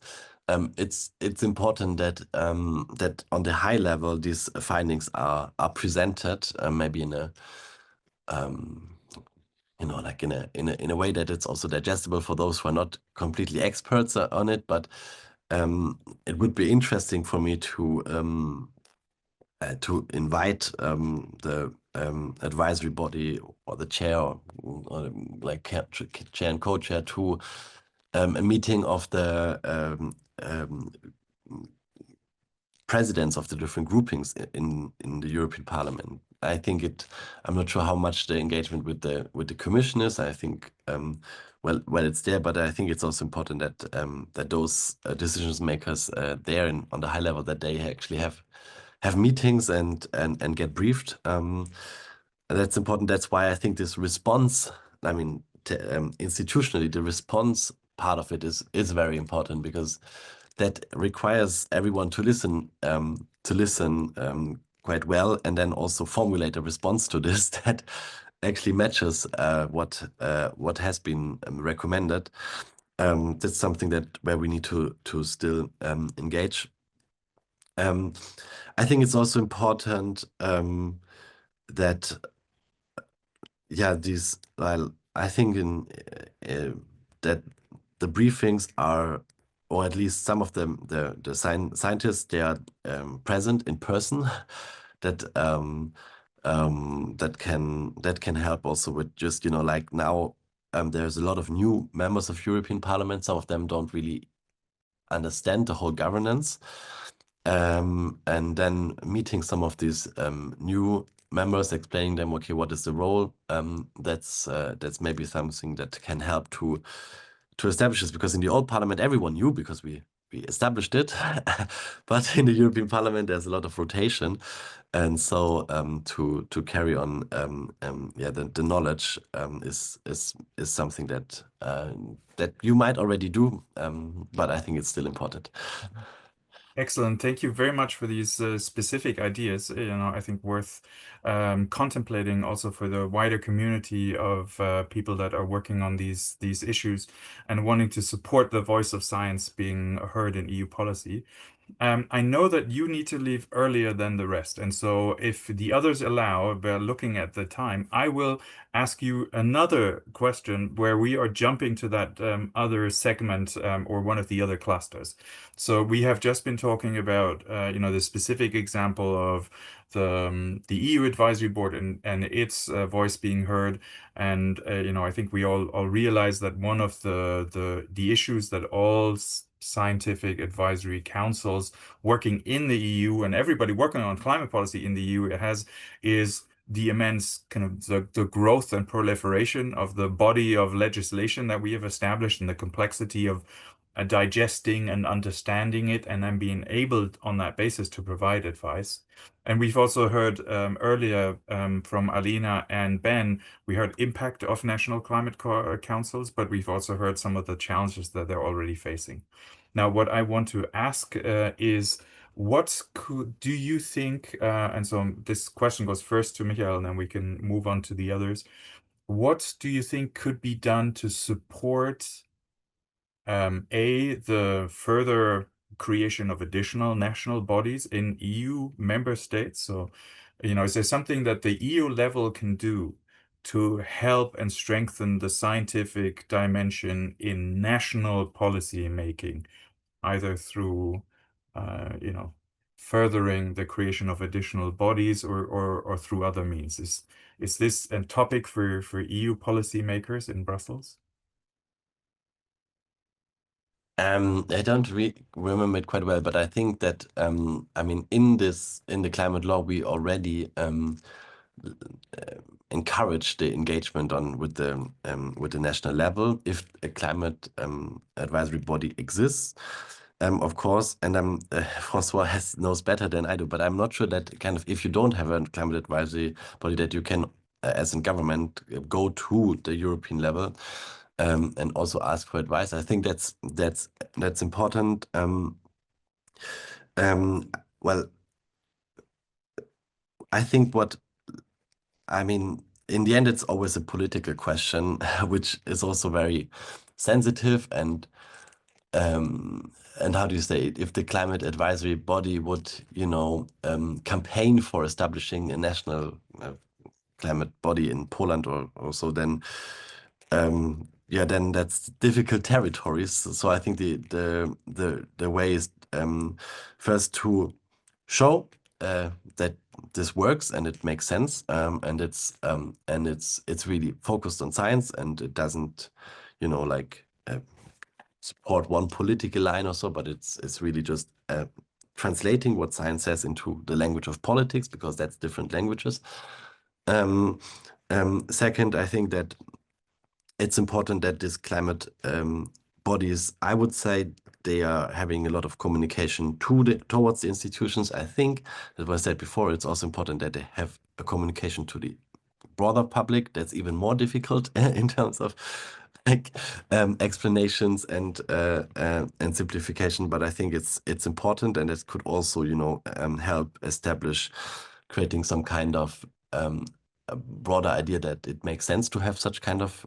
it's important that that on the high level these findings are presented, maybe in a like in a way that it's also digestible for those who are not completely experts on it. But it would be interesting for me to invite the advisory body or the chair, or like chair and co-chair, to a meeting of the presidents of the different groupings in the European Parliament. I think I'm not sure how much the engagement with the Commission is. I think well it's there, but I think it's also important that that those decision makers there on the high level, that they actually have meetings and get briefed. That's important. That's why I think this response, I mean, institutionally, the response part of it is very important, because that requires everyone to listen quite well, and then also formulate a response to this that actually matches what has been recommended. That's something where we need to still engage. I think it's also important that I think that the briefings are, or at least some of them, the scientists, they are present in person. that can help also with just like now there's a lot of new members of European Parliament. Some of them don't really understand the whole governance. And then meeting some of these new members, explaining them, okay, what is the role? That's maybe something that can help to establish this, because in the old Parliament everyone knew, because we established it, but in the European Parliament there's a lot of rotation, and so to carry on the knowledge is something that you might already do, but I think it's still important. Excellent. Thank you very much for these specific ideas. I think worth contemplating also for the wider community of people that are working on these issues and wanting to support the voice of science being heard in EU policy. I know that you need to leave earlier than the rest, and so if the others allow, by looking at the time, I will ask you another question where we are jumping to that other segment or one of the other clusters. So we have just been talking about the specific example of the EU Advisory Board and its voice being heard, and I think we all realize that one of the issues that all scientific advisory councils working in the EU and everybody working on climate policy in the EU is the immense kind of the growth and proliferation of the body of legislation that we have established, and the complexity of digesting and understanding it, and then being able on that basis to provide advice. And we've also heard earlier from Alina and Ben, we heard impact of national climate councils, but we've also heard some of the challenges that they're already facing. Now, what I want to ask is, do you think, and so this question goes first to Michael, and then we can move on to the others. What do you think could be done to support the further creation of additional national bodies in EU member states? So, is there something that the EU level can do to help and strengthen the scientific dimension in national policy making, either through, furthering the creation of additional bodies or through other means? Is this a topic for EU policymakers in Brussels? I don't remember it quite well, but I think that I mean, in the climate law, we already encourage the engagement with the national level if a climate advisory body exists. Of course, and François knows better than I do, but I'm not sure that kind of if you don't have a climate advisory body that you can, as a government, go to the European level and also ask for advice. I think that's important. Well, I think in the end, it's always a political question, which is also very sensitive and how do you say it? If the climate advisory body would, campaign for establishing a national climate body in Poland or so, then then that's difficult territories. So I think the way is first to show that this works and it makes sense, and it's really focused on science, and it doesn't, support one political line or so, but it's really just translating what science says into the language of politics, because that's different languages. Second, I think that it's important that these climate bodies, I would say, they are having a lot of communication towards the institutions. I think, as I said before, it's also important that they have a communication to the broader public. That's even more difficult in terms of explanations and simplification. But I think it's important, and it could also, help establish creating some kind of a broader idea that it makes sense to have such kind of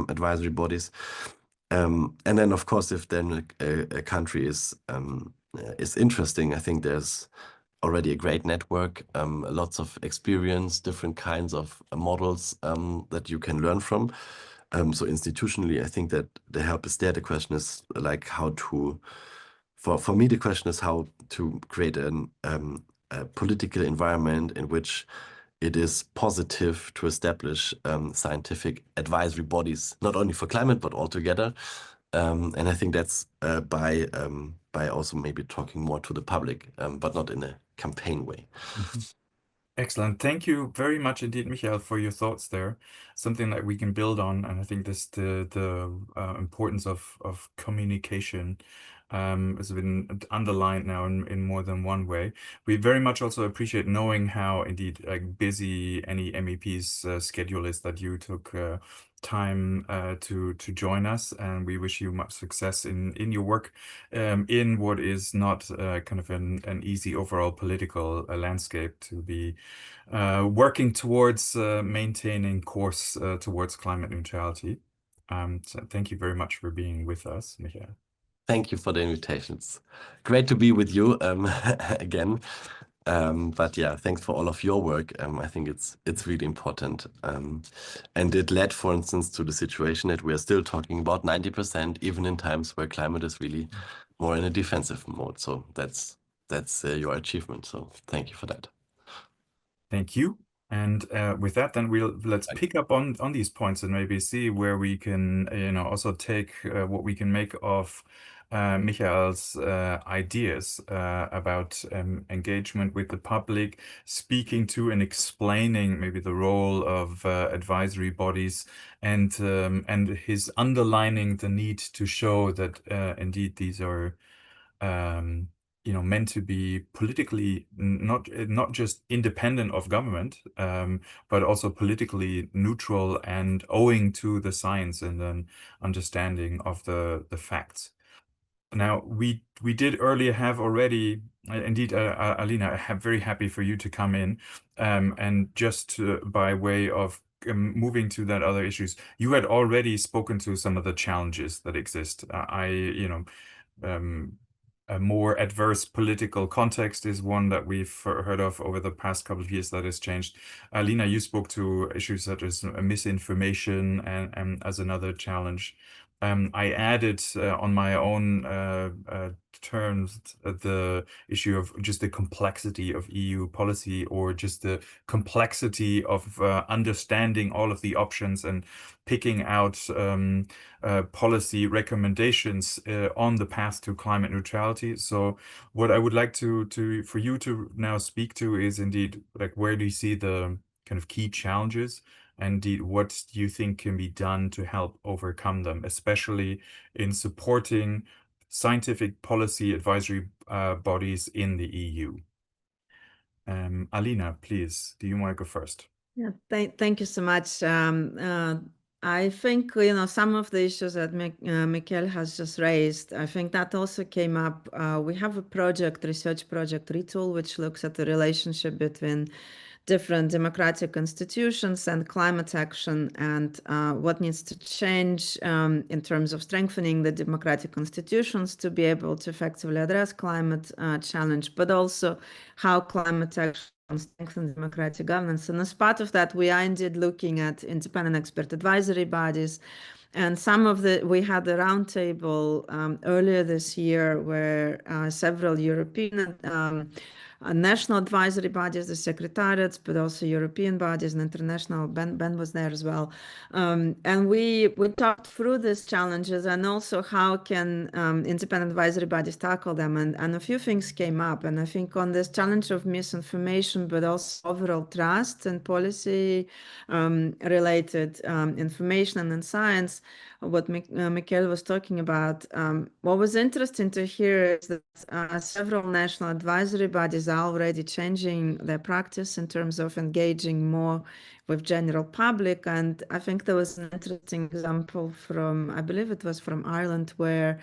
advisory bodies. And then, of course, if then a country is interesting, I think there's already a great network, lots of experience, different kinds of models that you can learn from. So institutionally, I think that the help is there. The question is like how to, for me, the question is how to create a political environment in which it is positive to establish scientific advisory bodies, not only for climate, but altogether. And I think that's by also maybe talking more to the public, but not in a campaign way. Mm-hmm. Excellent. Thank you very much indeed, Michael, for your thoughts there. Something that we can build on, and I think this the importance of communication has been underlined now in more than one way. We very much also appreciate knowing how indeed busy any MEP's schedule is, that you took time to join us, and we wish you much success in your work in what is not kind of an easy overall political landscape to be working towards maintaining course towards climate neutrality. So thank you very much for being with us, Michael. Thank you for the invitations. Great to be with you again. But yeah, thanks for all of your work. I think it's really important. And it led, for instance, to the situation that we are still talking about 90%, even in times where climate is really more in a defensive mode. So that's your achievement. So thank you for that. Thank you. And with that, then let's pick up on these points and maybe see where we can, also take what we can make of Michael's ideas about engagement with the public, speaking to and explaining maybe the role of advisory bodies, and his underlining the need to show that indeed these are meant to be politically not just independent of government, but also politically neutral and owing to the science and an understanding of the facts. Now, we did earlier have already, indeed, Alina, I'm very happy for you to come in, and just by way of moving to that other issues, you had already spoken to some of the challenges that exist. A more adverse political context is one that we've heard of over the past couple of years that has changed. Alina, you spoke to issues such as misinformation and as another challenge. I added on my own terms the issue of just the complexity of EU policy, or just the complexity of understanding all of the options and picking out policy recommendations on the path to climate neutrality. So what I would like for you to now speak to is indeed, like, where do you see the kind of key challenges? And what do you think can be done to help overcome them, especially in supporting scientific policy advisory bodies in the EU? Alina, please, do you want to go first? Yeah, thank you so much. I think, some of the issues that Michael has just raised, I think that also came up. We have a research project, Retool, which looks at the relationship between different democratic institutions and climate action, and what needs to change in terms of strengthening the democratic institutions to be able to effectively address climate challenge, but also how climate action strengthen democratic governance. And as part of that, we are indeed looking at independent expert advisory bodies. And we had a roundtable earlier this year where several European national advisory bodies, the secretariats, but also European bodies and international, Ben was there as well. And we talked through these challenges and also how can independent advisory bodies tackle them. And a few things came up. And I think on this challenge of misinformation, but also overall trust and policy related information and science, what Michael was talking about. What was interesting to hear is that several national advisory bodies are already changing their practice in terms of engaging more with general public. And I think there was an interesting example from, I believe it was from Ireland, where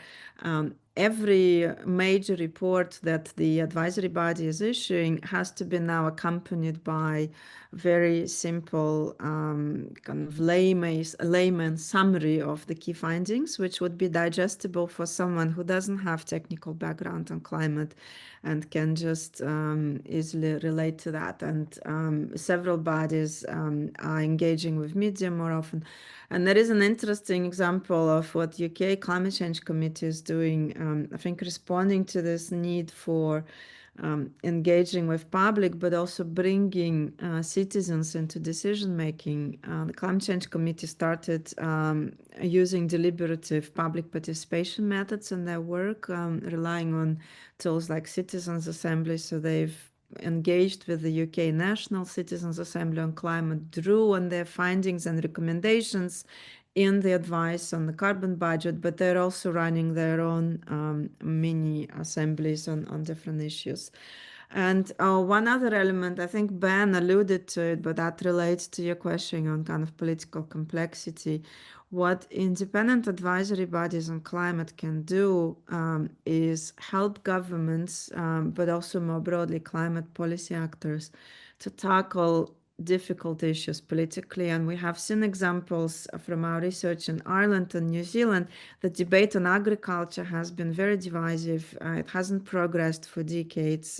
every major report that the advisory body is issuing has to be now accompanied by very simple kind of layman summary of the key findings, which would be digestible for someone who doesn't have technical background on climate and can just easily relate to that. And several bodies are engaging with media more often. And there is an interesting example of what UK Climate Change Committee is doing, I think responding to this need for engaging with public, but also bringing citizens into decision-making. The Climate Change Committee started using deliberative public participation methods in their work, relying on tools like Citizens Assembly. So they've engaged with the UK National Citizens Assembly on climate, drew on their findings and recommendations in the advice on the carbon budget, but they're also running their own mini assemblies on different issues. And one other element, I think Ben alluded to it, but that relates to your question on kind of political complexity. What independent advisory bodies on climate can do is help governments, but also more broadly climate policy actors, to tackle difficult issues politically. And we have seen examples from our research in Ireland and New Zealand. The debate on agriculture has been very divisive. It hasn't progressed for decades.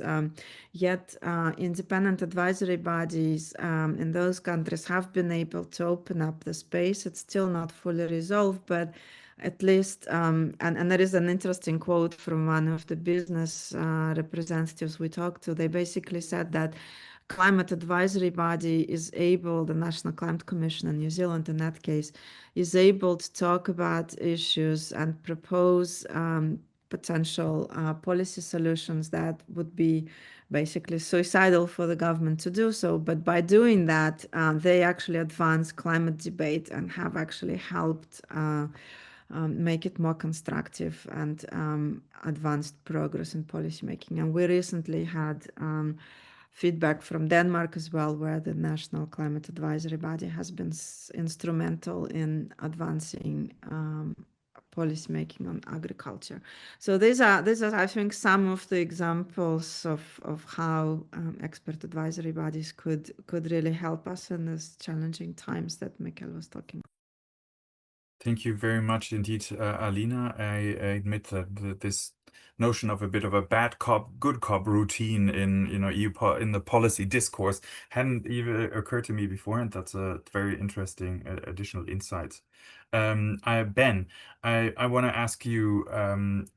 Yet independent advisory bodies in those countries have been able to open up the space. It's still not fully resolved, but at least, and there is an interesting quote from one of the business representatives we talked to. They basically said that climate advisory body is able, the National Climate Commission in New Zealand in that case, is able to talk about issues and propose potential policy solutions that would be basically suicidal for the government to do so. But by doing that, they actually advance climate debate and have actually helped make it more constructive and advanced progress in policymaking. And we recently had feedback from Denmark as well, where the National Climate Advisory Body has been instrumental in advancing policymaking on agriculture. So these are, I think, some of the examples of how expert advisory bodies could really help us in these challenging times that Michael was talking about. Thank you very much indeed, Alina. I admit that this notion of a bit of a bad cop, good cop routine in in the policy discourse hadn't even occurred to me before, and that's a very interesting additional insight. Ben, I want to ask you,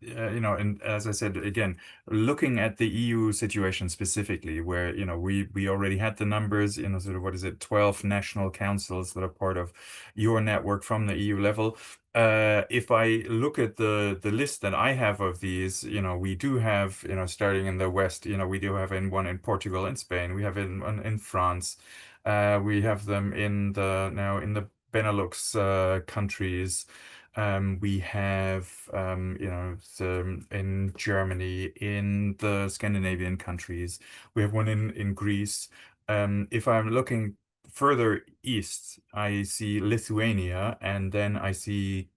you know, and as I said again, looking at the EU situation specifically, where you know we already had the numbers, you know, sort of what is it, 12 national councils that are part of your network from the EU level. If I look at the list that I have of these, you know, we do have, you know, starting in the West, you know, we do have one in Portugal and Spain, we have one in France, we have them in the Benelux countries. We have, you know, in Germany, in the Scandinavian countries. We have one in Greece. If I'm looking further east, I see Lithuania, and then I see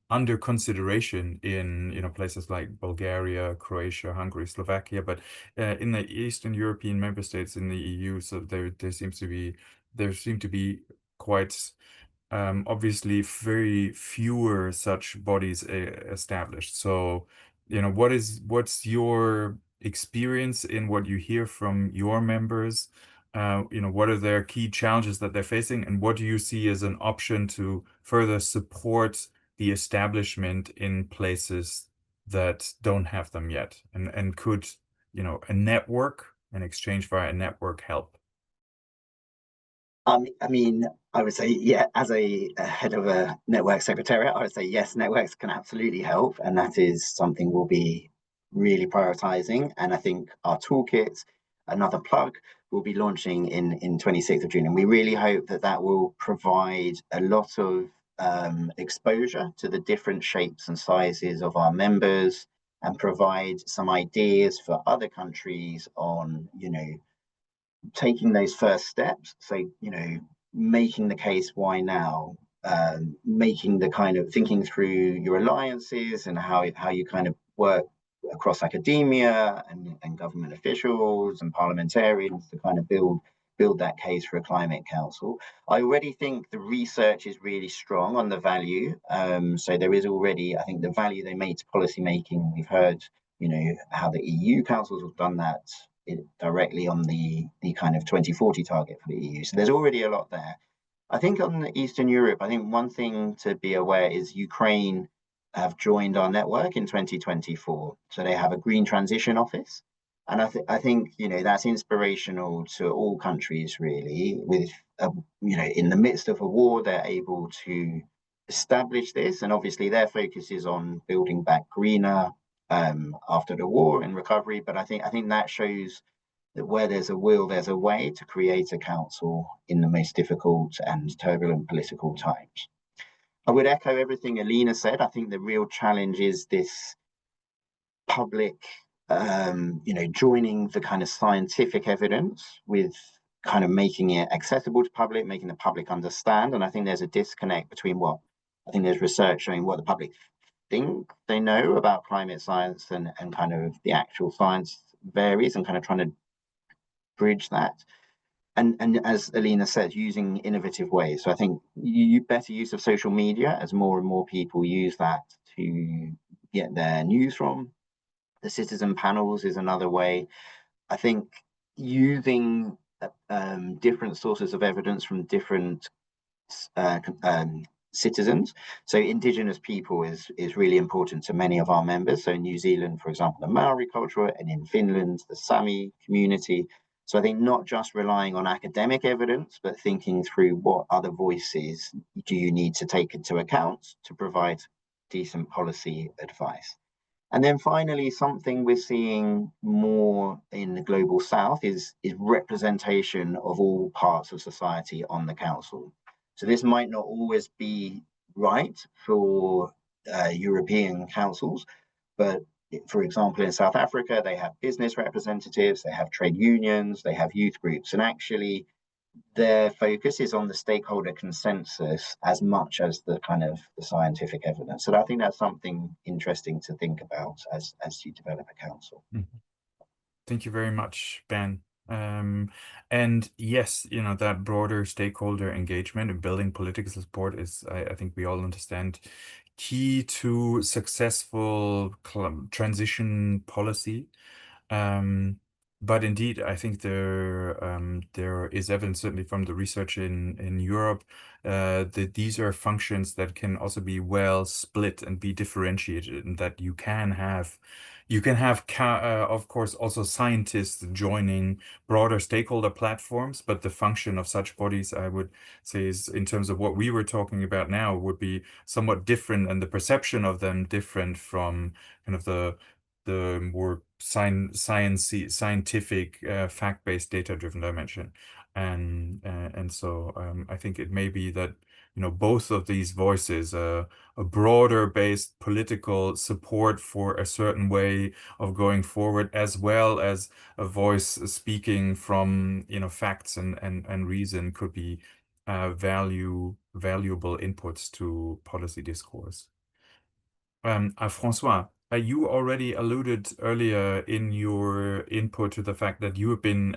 under consideration in, you know, places like Bulgaria, Croatia, Hungary, Slovakia, but in the Eastern European member states in the EU, so there seem to be quite obviously very fewer such bodies established. So, you know, what's your experience in what you hear from your members? You know, what are their key challenges that they're facing, and what do you see as an option to further support the establishment in places that don't have them yet? And could, you know, an exchange via a network help? I mean, I would say, yeah, as a head of a network secretariat, I would say, yes, networks can absolutely help. And that is something we'll be really prioritizing. And I think our toolkit, another plug, will be launching in 26th of June. And we really hope that that will provide a lot of exposure to the different shapes and sizes of our members, and provide some ideas for other countries on, you know, taking those first steps. So, you know, making the case why now, making the kind of thinking through your alliances and how you kind of work across academia and government officials and parliamentarians to kind of build that case for a climate council. I already think the research is really strong on the value. So there is already, I think, the value they made to policymaking. We've heard, you know, how the EU councils have done that directly on the kind of 2040 target for the EU. So there's already a lot there. I think on Eastern Europe, I think one thing to be aware is Ukraine have joined our network in 2024. So they have a green transition office. And I think, you know, that's inspirational to all countries, really. With, you know, in the midst of a war, they're able to establish this. And obviously their focus is on building back greener after the war and recovery. But I think that shows that where there's a will, there's a way to create a council in the most difficult and turbulent political times. I would echo everything Alina said. I think the real challenge is this public, you know, joining the kind of scientific evidence with kind of making it accessible to public, making the public understand. And I think there's a disconnect between what I think there's research showing what the public think they know about climate science and kind of the actual science varies, and kind of trying to bridge that. And as Alina said, using innovative ways. So I think better use of social media as more and more people use that to get their news from. The citizen panels is another way. I think using different sources of evidence from different citizens. So Indigenous people is really important to many of our members. So in New Zealand, for example, the Maori culture, and in Finland, the Sami community. So I think not just relying on academic evidence, but thinking through what other voices do you need to take into account to provide decent policy advice. And then finally, something we're seeing more in the global south is representation of all parts of society on the council. So this might not always be right for European councils, but for example, in South Africa, they have business representatives, they have trade unions, they have youth groups, and actually their focus is on the stakeholder consensus as much as the kind of the scientific evidence. So I think that's something interesting to think about as you develop a council. Mm-hmm. Thank you very much, Ben. And yes, you know, that broader stakeholder engagement and building political support is, I think we all understand, key to successful transition policy. but indeed, I think there is evidence, certainly from the research in Europe, that these are functions that can also be well split and be differentiated, and that you can have, of course, also scientists joining broader stakeholder platforms, but the function of such bodies, I would say, is, in terms of what we were talking about now, would be somewhat different, and the perception of them different from kind of the more scientific, fact-based, data-driven dimension. And so I think it may be that, both of these voices, a broader based political support for a certain way of going forward, as well as a voice speaking from, facts and reason, could be valuable inputs to policy discourse. François, you already alluded earlier in your input to the fact that you have been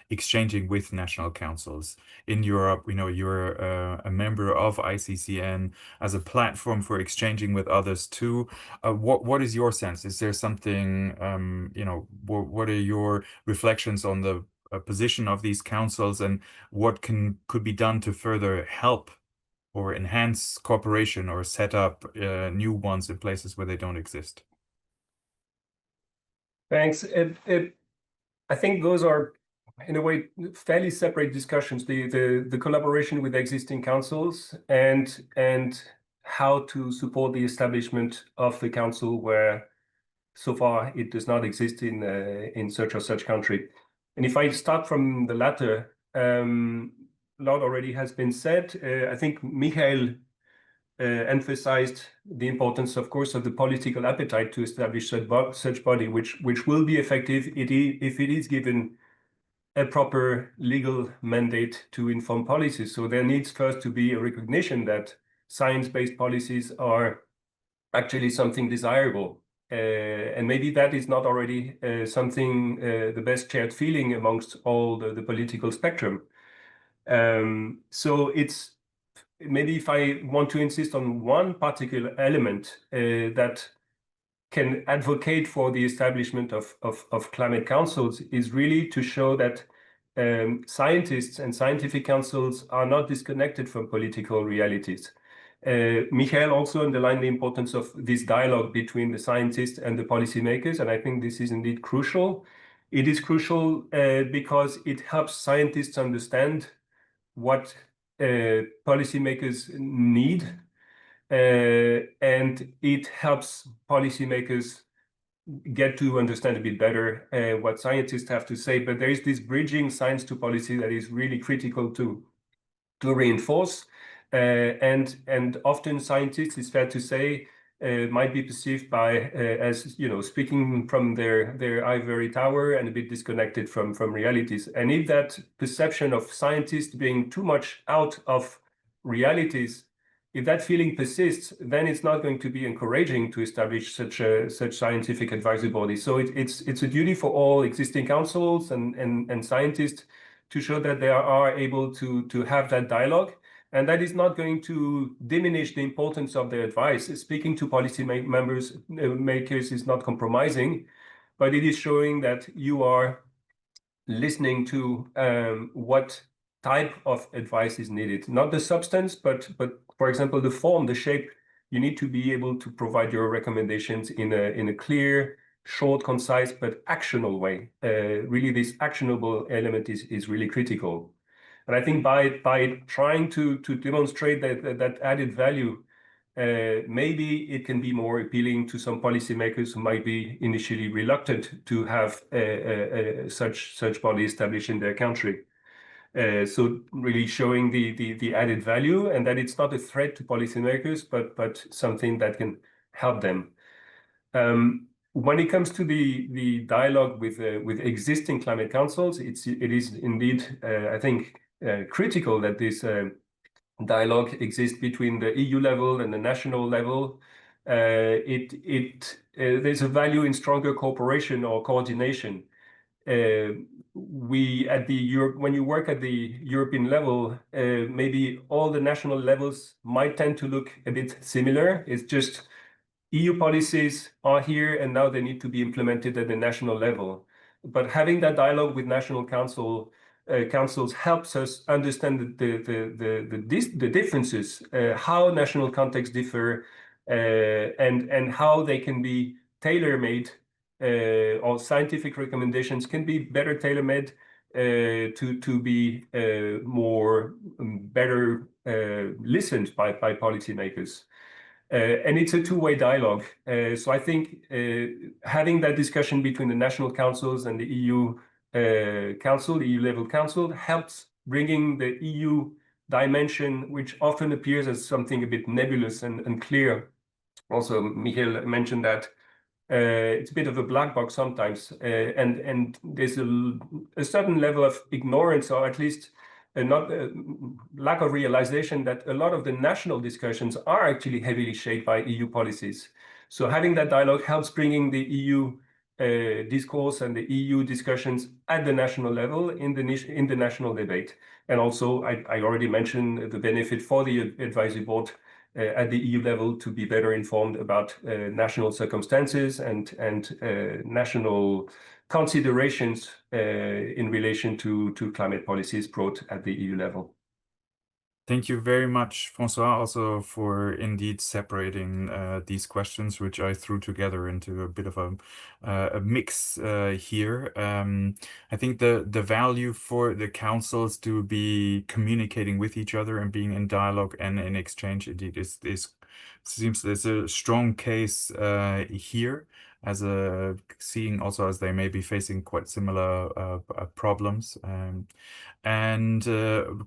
exchanging with national councils in Europe. You're a member of ICCN as a platform for exchanging with others too. What is your sense? Is there something, what are your reflections on the position of these councils, and what could be done to further help or enhance cooperation, or set up new ones in places where they don't exist? Thanks. I think those are, in a way, fairly separate discussions. The collaboration with existing councils and how to support the establishment of the council where so far it does not exist in such or such country. And if I start from the latter, a lot already has been said. I think Michael emphasized the importance, of course, of the political appetite to establish such body, which will be effective if it is given a proper legal mandate to inform policies. So there needs first to be a recognition that science-based policies are actually something desirable. And maybe that is not already something, the best shared feeling amongst all the political spectrum. So it's maybe, if I want to insist on one particular element that can advocate for the establishment of climate councils, is really to show that scientists and scientific councils are not disconnected from political realities. Michael also underlined the importance of this dialogue between the scientists and the policymakers, and I think this is indeed crucial. It is crucial because it helps scientists understand what policymakers need, and it helps policymakers get to understand a bit better what scientists have to say. But there is this bridging science to policy that is really critical to reinforce. And often scientists, it's fair to say, might be perceived by as speaking from their ivory tower and a bit disconnected from realities. And if that perception of scientists being too much out of realities, if that feeling persists, then it's not going to be encouraging to establish such scientific advisory body. So it's a duty for all existing councils and scientists to show that they are able to have that dialogue. And that is not going to diminish the importance of their advice. Speaking to policy makers is not compromising, but it is showing that you are listening to what type of advice is needed. Not the substance, but for example, the form, the shape. You need to be able to provide your recommendations in a clear, short, concise, but actionable way. Really, this actionable element is really critical. And I think by trying to demonstrate that added value, maybe it can be more appealing to some policymakers who might be initially reluctant to have such body established in their country. So really showing the added value, and that it's not a threat to policymakers, but something that can help them. When it comes to the dialogue with existing climate councils, it is indeed, I think, critical that this dialogue exists between the EU level and the national level. There's a value in stronger cooperation or coordination. When you work at the European level, maybe all the national levels might tend to look a bit similar. It's just EU policies are here and now they need to be implemented at the national level. but having that dialogue with national councils helps us understand the differences, how national contexts differ, and how they can be tailor-made, or scientific recommendations can be better tailor-made to be better listened by policymakers. And it's a two-way dialogue. So I think having that discussion between the national councils and the EU Council, the EU-level council, helps bringing the EU dimension, which often appears as something a bit nebulous and unclear. Also, Michael mentioned that it's a bit of a black box sometimes, and there's a certain level of ignorance, or at least lack of realization that a lot of the national discussions are actually heavily shaped by EU policies. So having that dialogue helps bringing the EU discourse and the EU discussions at the national level in the national debate. And also, I already mentioned the benefit for the advisory board at the EU level to be better informed about national circumstances and national considerations in relation to climate policies brought at the EU level. Thank you very much, François, also for indeed separating these questions, which I threw together into a bit of a mix here. I think the value for the councils to be communicating with each other and being in dialogue and in exchange indeed seems there's a strong case here, as seeing also as they may be facing quite similar problems. And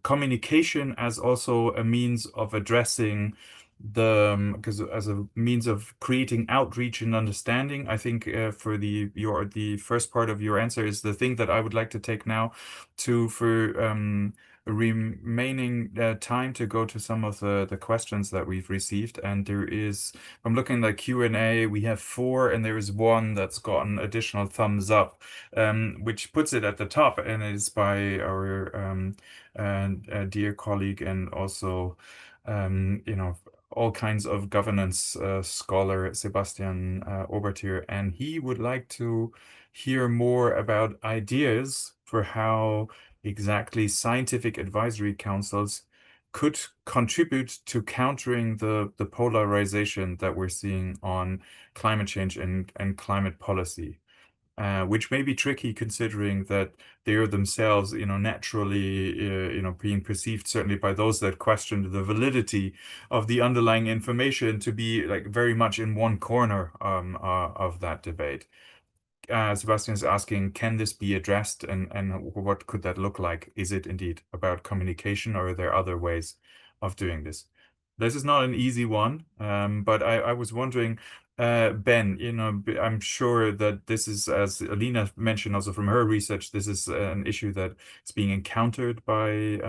communication as also a means of addressing because as a means of creating outreach and understanding. I think for the first part of your answer is the thing that I would like to take now for remaining time to go to some of the questions that we've received. And there is, I'm looking at Q&A, we have 4, and there is 1 that's gotten additional thumbs up, which puts it at the top, and it is by our dear colleague and also all kinds of governance scholar, Sebastian Obertier, and he would like to hear more about ideas for how exactly scientific advisory councils could contribute to countering the polarization that we're seeing on climate change and climate policy, which may be tricky considering that they are themselves, naturally, being perceived certainly by those that question the validity of the underlying information to be like very much in one corner of that debate. Sebastian is asking, can this be addressed, and what could that look like? Is it indeed about communication, or are there other ways of doing this? This is not an easy one, but I was wondering, Ben, I'm sure that this is, as Alina mentioned also from her research, this is an issue that is being encountered by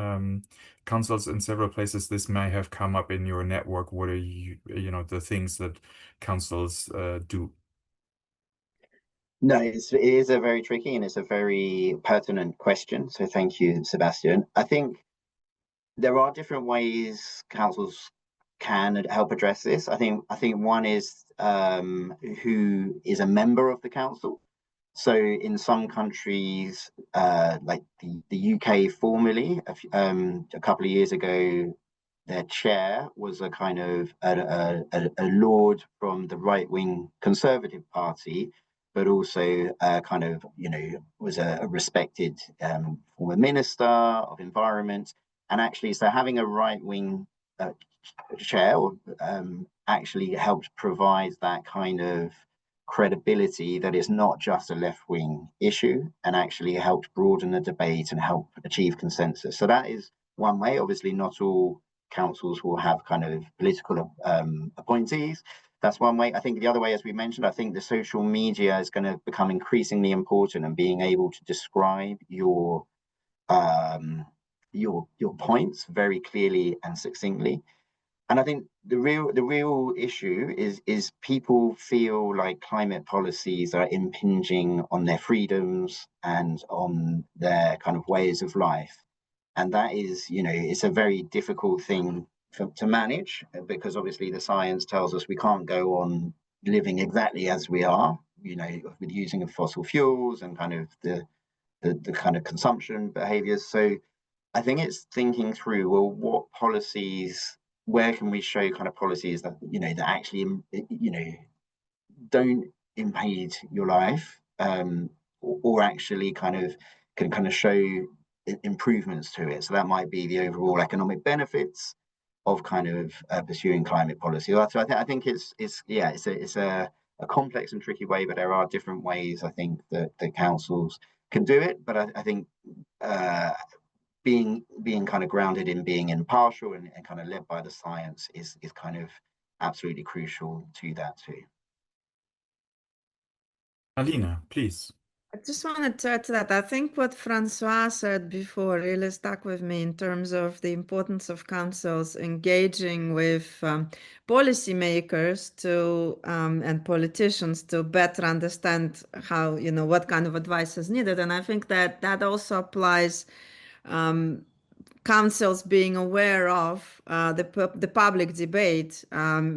councils in several places. This may have come up in your network. What are the things that councils do? No, it is a very tricky and it's a very pertinent question. So thank you, Sebastian. I think there are different ways councils can help address this. I think one is who is a member of the council. So in some countries, like the UK formerly, a couple of years ago, their chair was a kind of a lord from the right-wing Conservative Party, but also kind of, was a respected former minister of environment. And actually, so having a right-wing chair actually helped provide that kind of credibility that is not just a left-wing issue, and actually helped broaden the debate and help achieve consensus. So that is one way. Obviously, not all councils will have kind of political appointees. That's one way. I think the other way, as we mentioned, I think the social media is going to become increasingly important, and being able to describe your points very clearly and succinctly. And I think the real issue is people feel like climate policies are impinging on their freedoms and on their kind of ways of life. And that is, it's a very difficult thing to manage, because obviously the science tells us we can't go on living exactly as we are. with using of fossil fuels and kind of the kind of consumption behaviors. So I think it's thinking through, well, what policies, where can we show kind of policies that, that actually, don't impede your life, or actually can kind of show improvements to it. So that might be the overall economic benefits of kind of pursuing climate policy. So I think it's a complex and tricky way, but there are different ways I think that the councils can do it. But I think being kind of grounded in being impartial and kind of led by the science is kind of absolutely crucial to that too. Alina, please. I just wanted to add to that. I think what François said before really stuck with me in terms of the importance of councils engaging with policymakers and politicians to better understand how, what kind of advice is needed. And I think that also applies councils being aware of the public debate,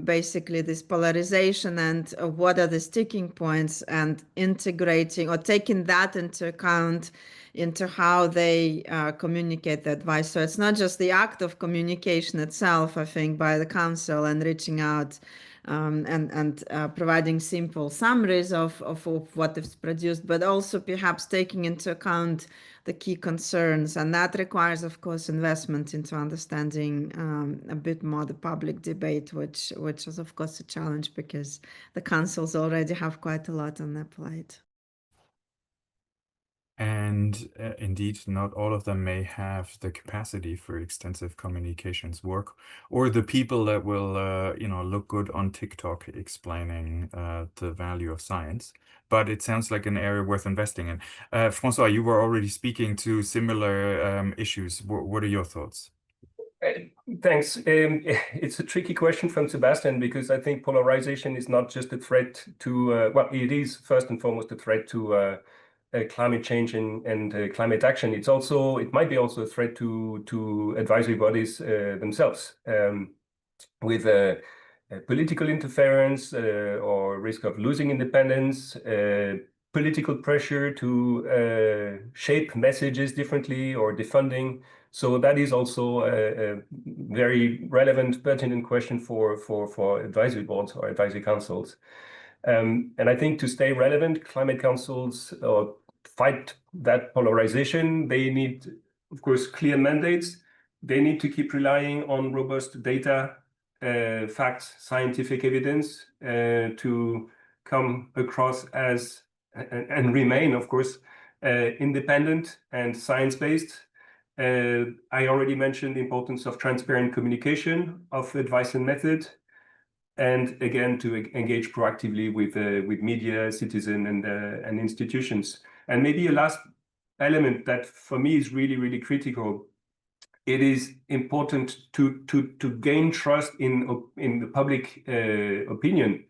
basically this polarization and what are the sticking points, and integrating or taking that into account into how they communicate the advice. So it's not just the act of communication itself, I think, by the council and reaching out and providing simple summaries of what is produced, but also perhaps taking into account the key concerns. And that requires, of course, investment into understanding a bit more the public debate, which is, of course, a challenge because the councils already have quite a lot on their plate. And indeed, not all of them may have the capacity for extensive communications work, or the people that will, look good on TikTok explaining the value of science. But it sounds like an area worth investing in. François, you were already speaking to similar issues. What are your thoughts? Thanks. It's a tricky question from Sebastian, because I think polarization is not just a threat to, well, it is first and foremost a threat to climate change and climate action. It might be also a threat to advisory bodies themselves, with political interference or risk of losing independence, political pressure to shape messages differently, or defunding. So that is also a very relevant, pertinent question for advisory boards or advisory councils. And I think to stay relevant, climate councils fight that polarization. They need, of course, clear mandates. They need to keep relying on robust data, facts, scientific evidence to come across as and remain, of course, independent and science-based. I already mentioned the importance of transparent communication of advice and method, and again to engage proactively with media, citizen, and institutions. And maybe a last element that for me is really, really critical. It is important to gain trust in the public opinion.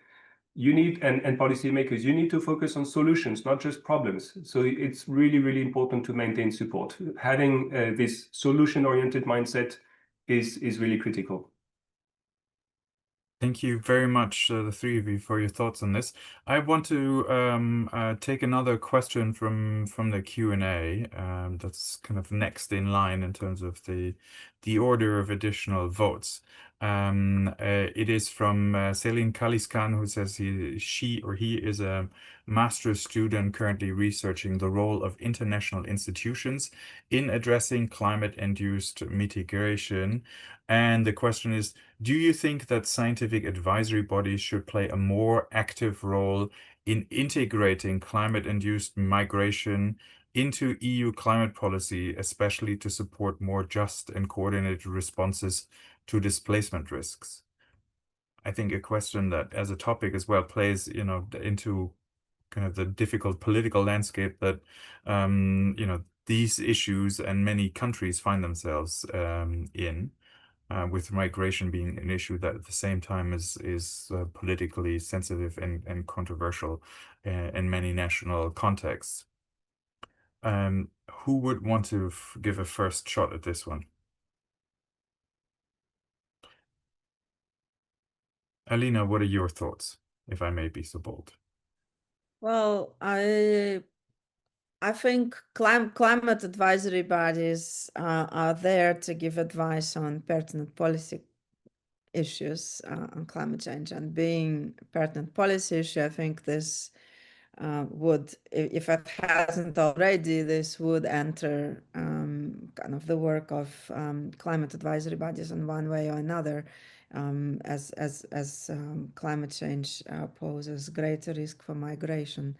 You need, and policymakers, you need to focus on solutions, not just problems. So it's really, really important to maintain support. Having this solution-oriented mindset is really critical. Thank you very much, the three of you, for your thoughts on this. I want to take another question from the Q&A. That's kind of next in line in terms of the order of additional votes. It is from Selin Kaliskan, who says she or he is a master's student currently researching the role of international institutions in addressing climate-induced mitigation. And the question is, do you think that scientific advisory bodies should play a more active role in integrating climate-induced migration into EU climate policy, especially to support more just and coordinated responses to displacement risks? I think a question that, as a topic as well, plays, into kind of the difficult political landscape that, these issues and many countries find themselves in. With migration being an issue that at the same time is politically sensitive and controversial in many national contexts. Who would want to give a first shot at this one? Alina, what are your thoughts, if I may be so bold? Well, I think climate advisory bodies are there to give advice on pertinent policy issues on climate change, and being a pertinent policy issue, I think this would, if it hasn't already, this would enter kind of the work of climate advisory bodies in one way or another, as climate change poses greater risk for migration.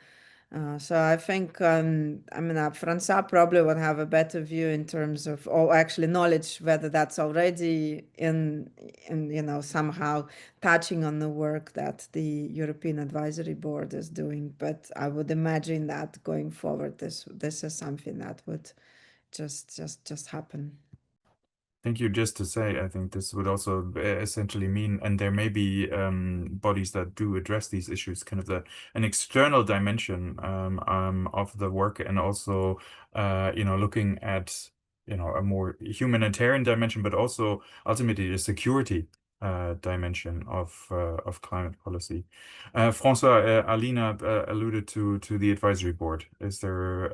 So I think, I mean, François probably would have a better view in terms of, or actually knowledge, whether that's already in somehow touching on the work that the European Advisory Board is doing. But I would imagine that going forward, this is something that would just happen. Thank you. Just to say, I think this would also essentially mean, and there may be bodies that do address these issues, kind of an external dimension of the work, and also looking at a more humanitarian dimension, but also ultimately the security dimension of climate policy. François, Alina alluded to the advisory board. Is there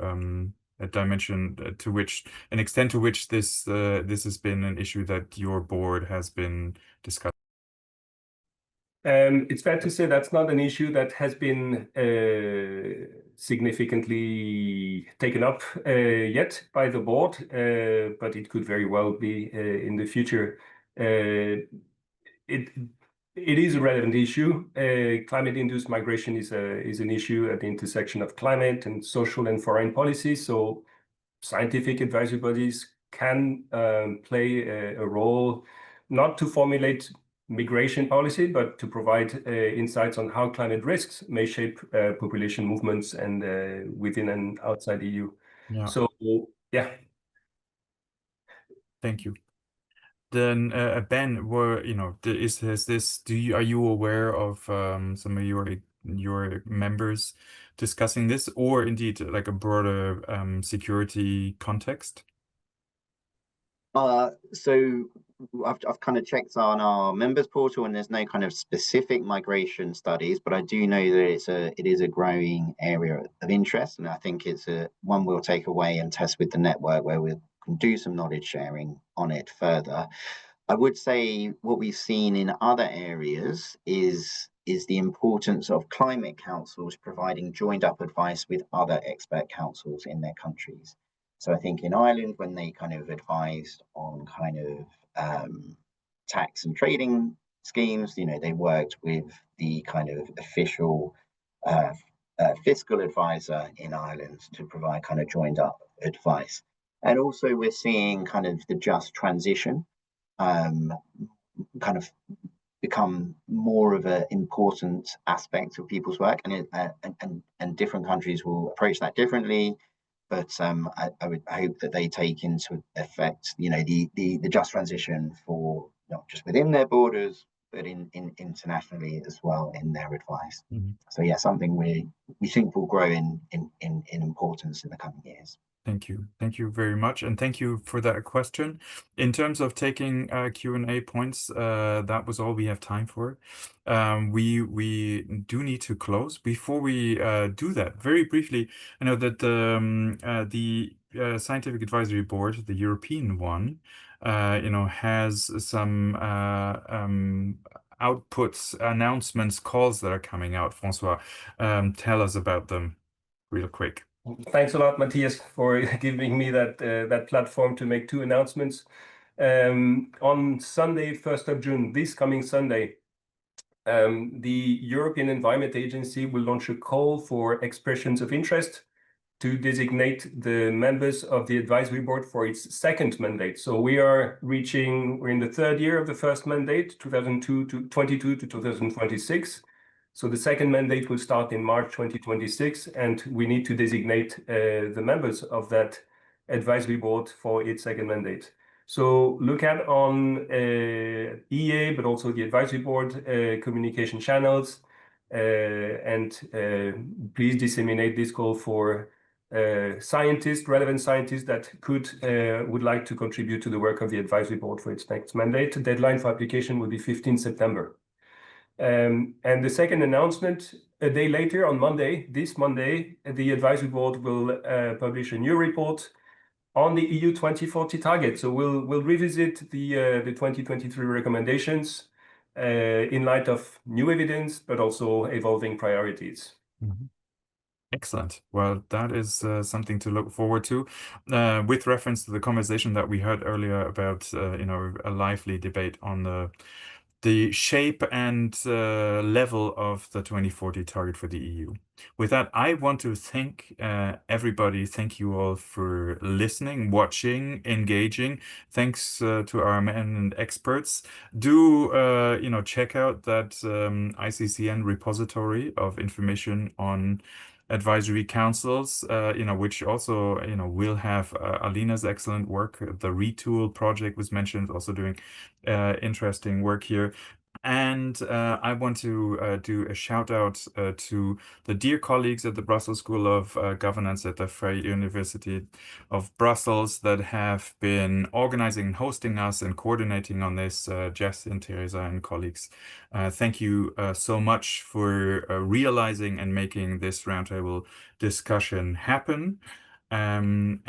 a dimension to which, an extent to which this has been an issue that your board has been discussing? It's fair to say that's not an issue that has been significantly taken up yet by the board, but it could very well be in the future. It is a relevant issue. Climate-induced migration is an issue at the intersection of climate and social and foreign policy. So scientific advisory bodies can play a role, not to formulate migration policy, but to provide insights on how climate risks may shape population movements and within and outside the EU. Yeah. So yeah. Thank you. Then Ben, are you aware of some of your members discussing this, or indeed like a broader security context? So I've kind of checked on our members portal, and there's no kind of specific migration studies, but I do know that it is a growing area of interest, and I think it's one we'll take away and test with the network, where we can do some knowledge sharing on it further. I would say what we've seen in other areas is the importance of climate councils providing joined up advice with other expert councils in their countries. So I think in Ireland, when they kind of advised on kind of tax and trading schemes, they worked with the kind of official fiscal advisor in Ireland to provide kind of joined up advice. And also we're seeing kind of the just transition kind of become more of an important aspect of people's work, and different countries will approach that differently. But I would hope that they take into effect, the just transition for not just within their borders, but internationally as well in their advice. Mm-hmm. So yeah, something we think will grow in importance in the coming years. Thank you. Thank you very much. And thank you for that question. In terms of taking Q&A points, that was all we have time for. We do need to close. Before we do that, very briefly, I know that the Scientific Advisory Board, the European one, has some outputs, announcements, calls that are coming out. François, tell us about them real quick. Thanks a lot, Matthias, for giving me that platform to make two announcements. On Sunday, 1st of June, this coming Sunday, the European Environment Agency will launch a call for expressions of interest to designate the members of the advisory board for its second mandate. So we're in the third year of the first mandate, 2022 to 2026. So the second mandate will start in March 2026, and we need to designate the members of that advisory board for its second mandate. So look at on EA, but also the advisory board communication channels, and please disseminate this call for relevant scientists that would like to contribute to the work of the advisory board for its next mandate. The deadline for application will be 15 September. And the second announcement, a day later on Monday, this Monday, the advisory board will publish a new report on the EU 2040 target. So we'll revisit the 2023 recommendations in light of new evidence, but also evolving priorities. Mm-hmm. Excellent. Well, that is something to look forward to. With reference to the conversation that we heard earlier about, a lively debate on the shape and level of the 2040 target for the EU. With that, I want to thank everybody. Thank you all for listening, watching, engaging. Thanks to our men and experts. Do check out that ICCN repository of information on advisory councils, which also, will have Alina's excellent work. The Retool project was mentioned, also doing interesting work here. And I want to do a shout out to the dear colleagues at the Brussels School of Governance at the Vrije University of Brussels that have been organizing and hosting us and coordinating on this, Jess and Teresa and colleagues. Thank you so much for realizing and making this roundtable discussion happen. And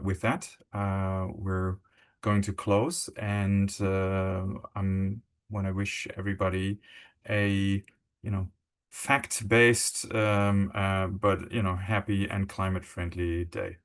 with that, we're going to close, and want to wish everybody a fact-based but happy and climate-friendly day.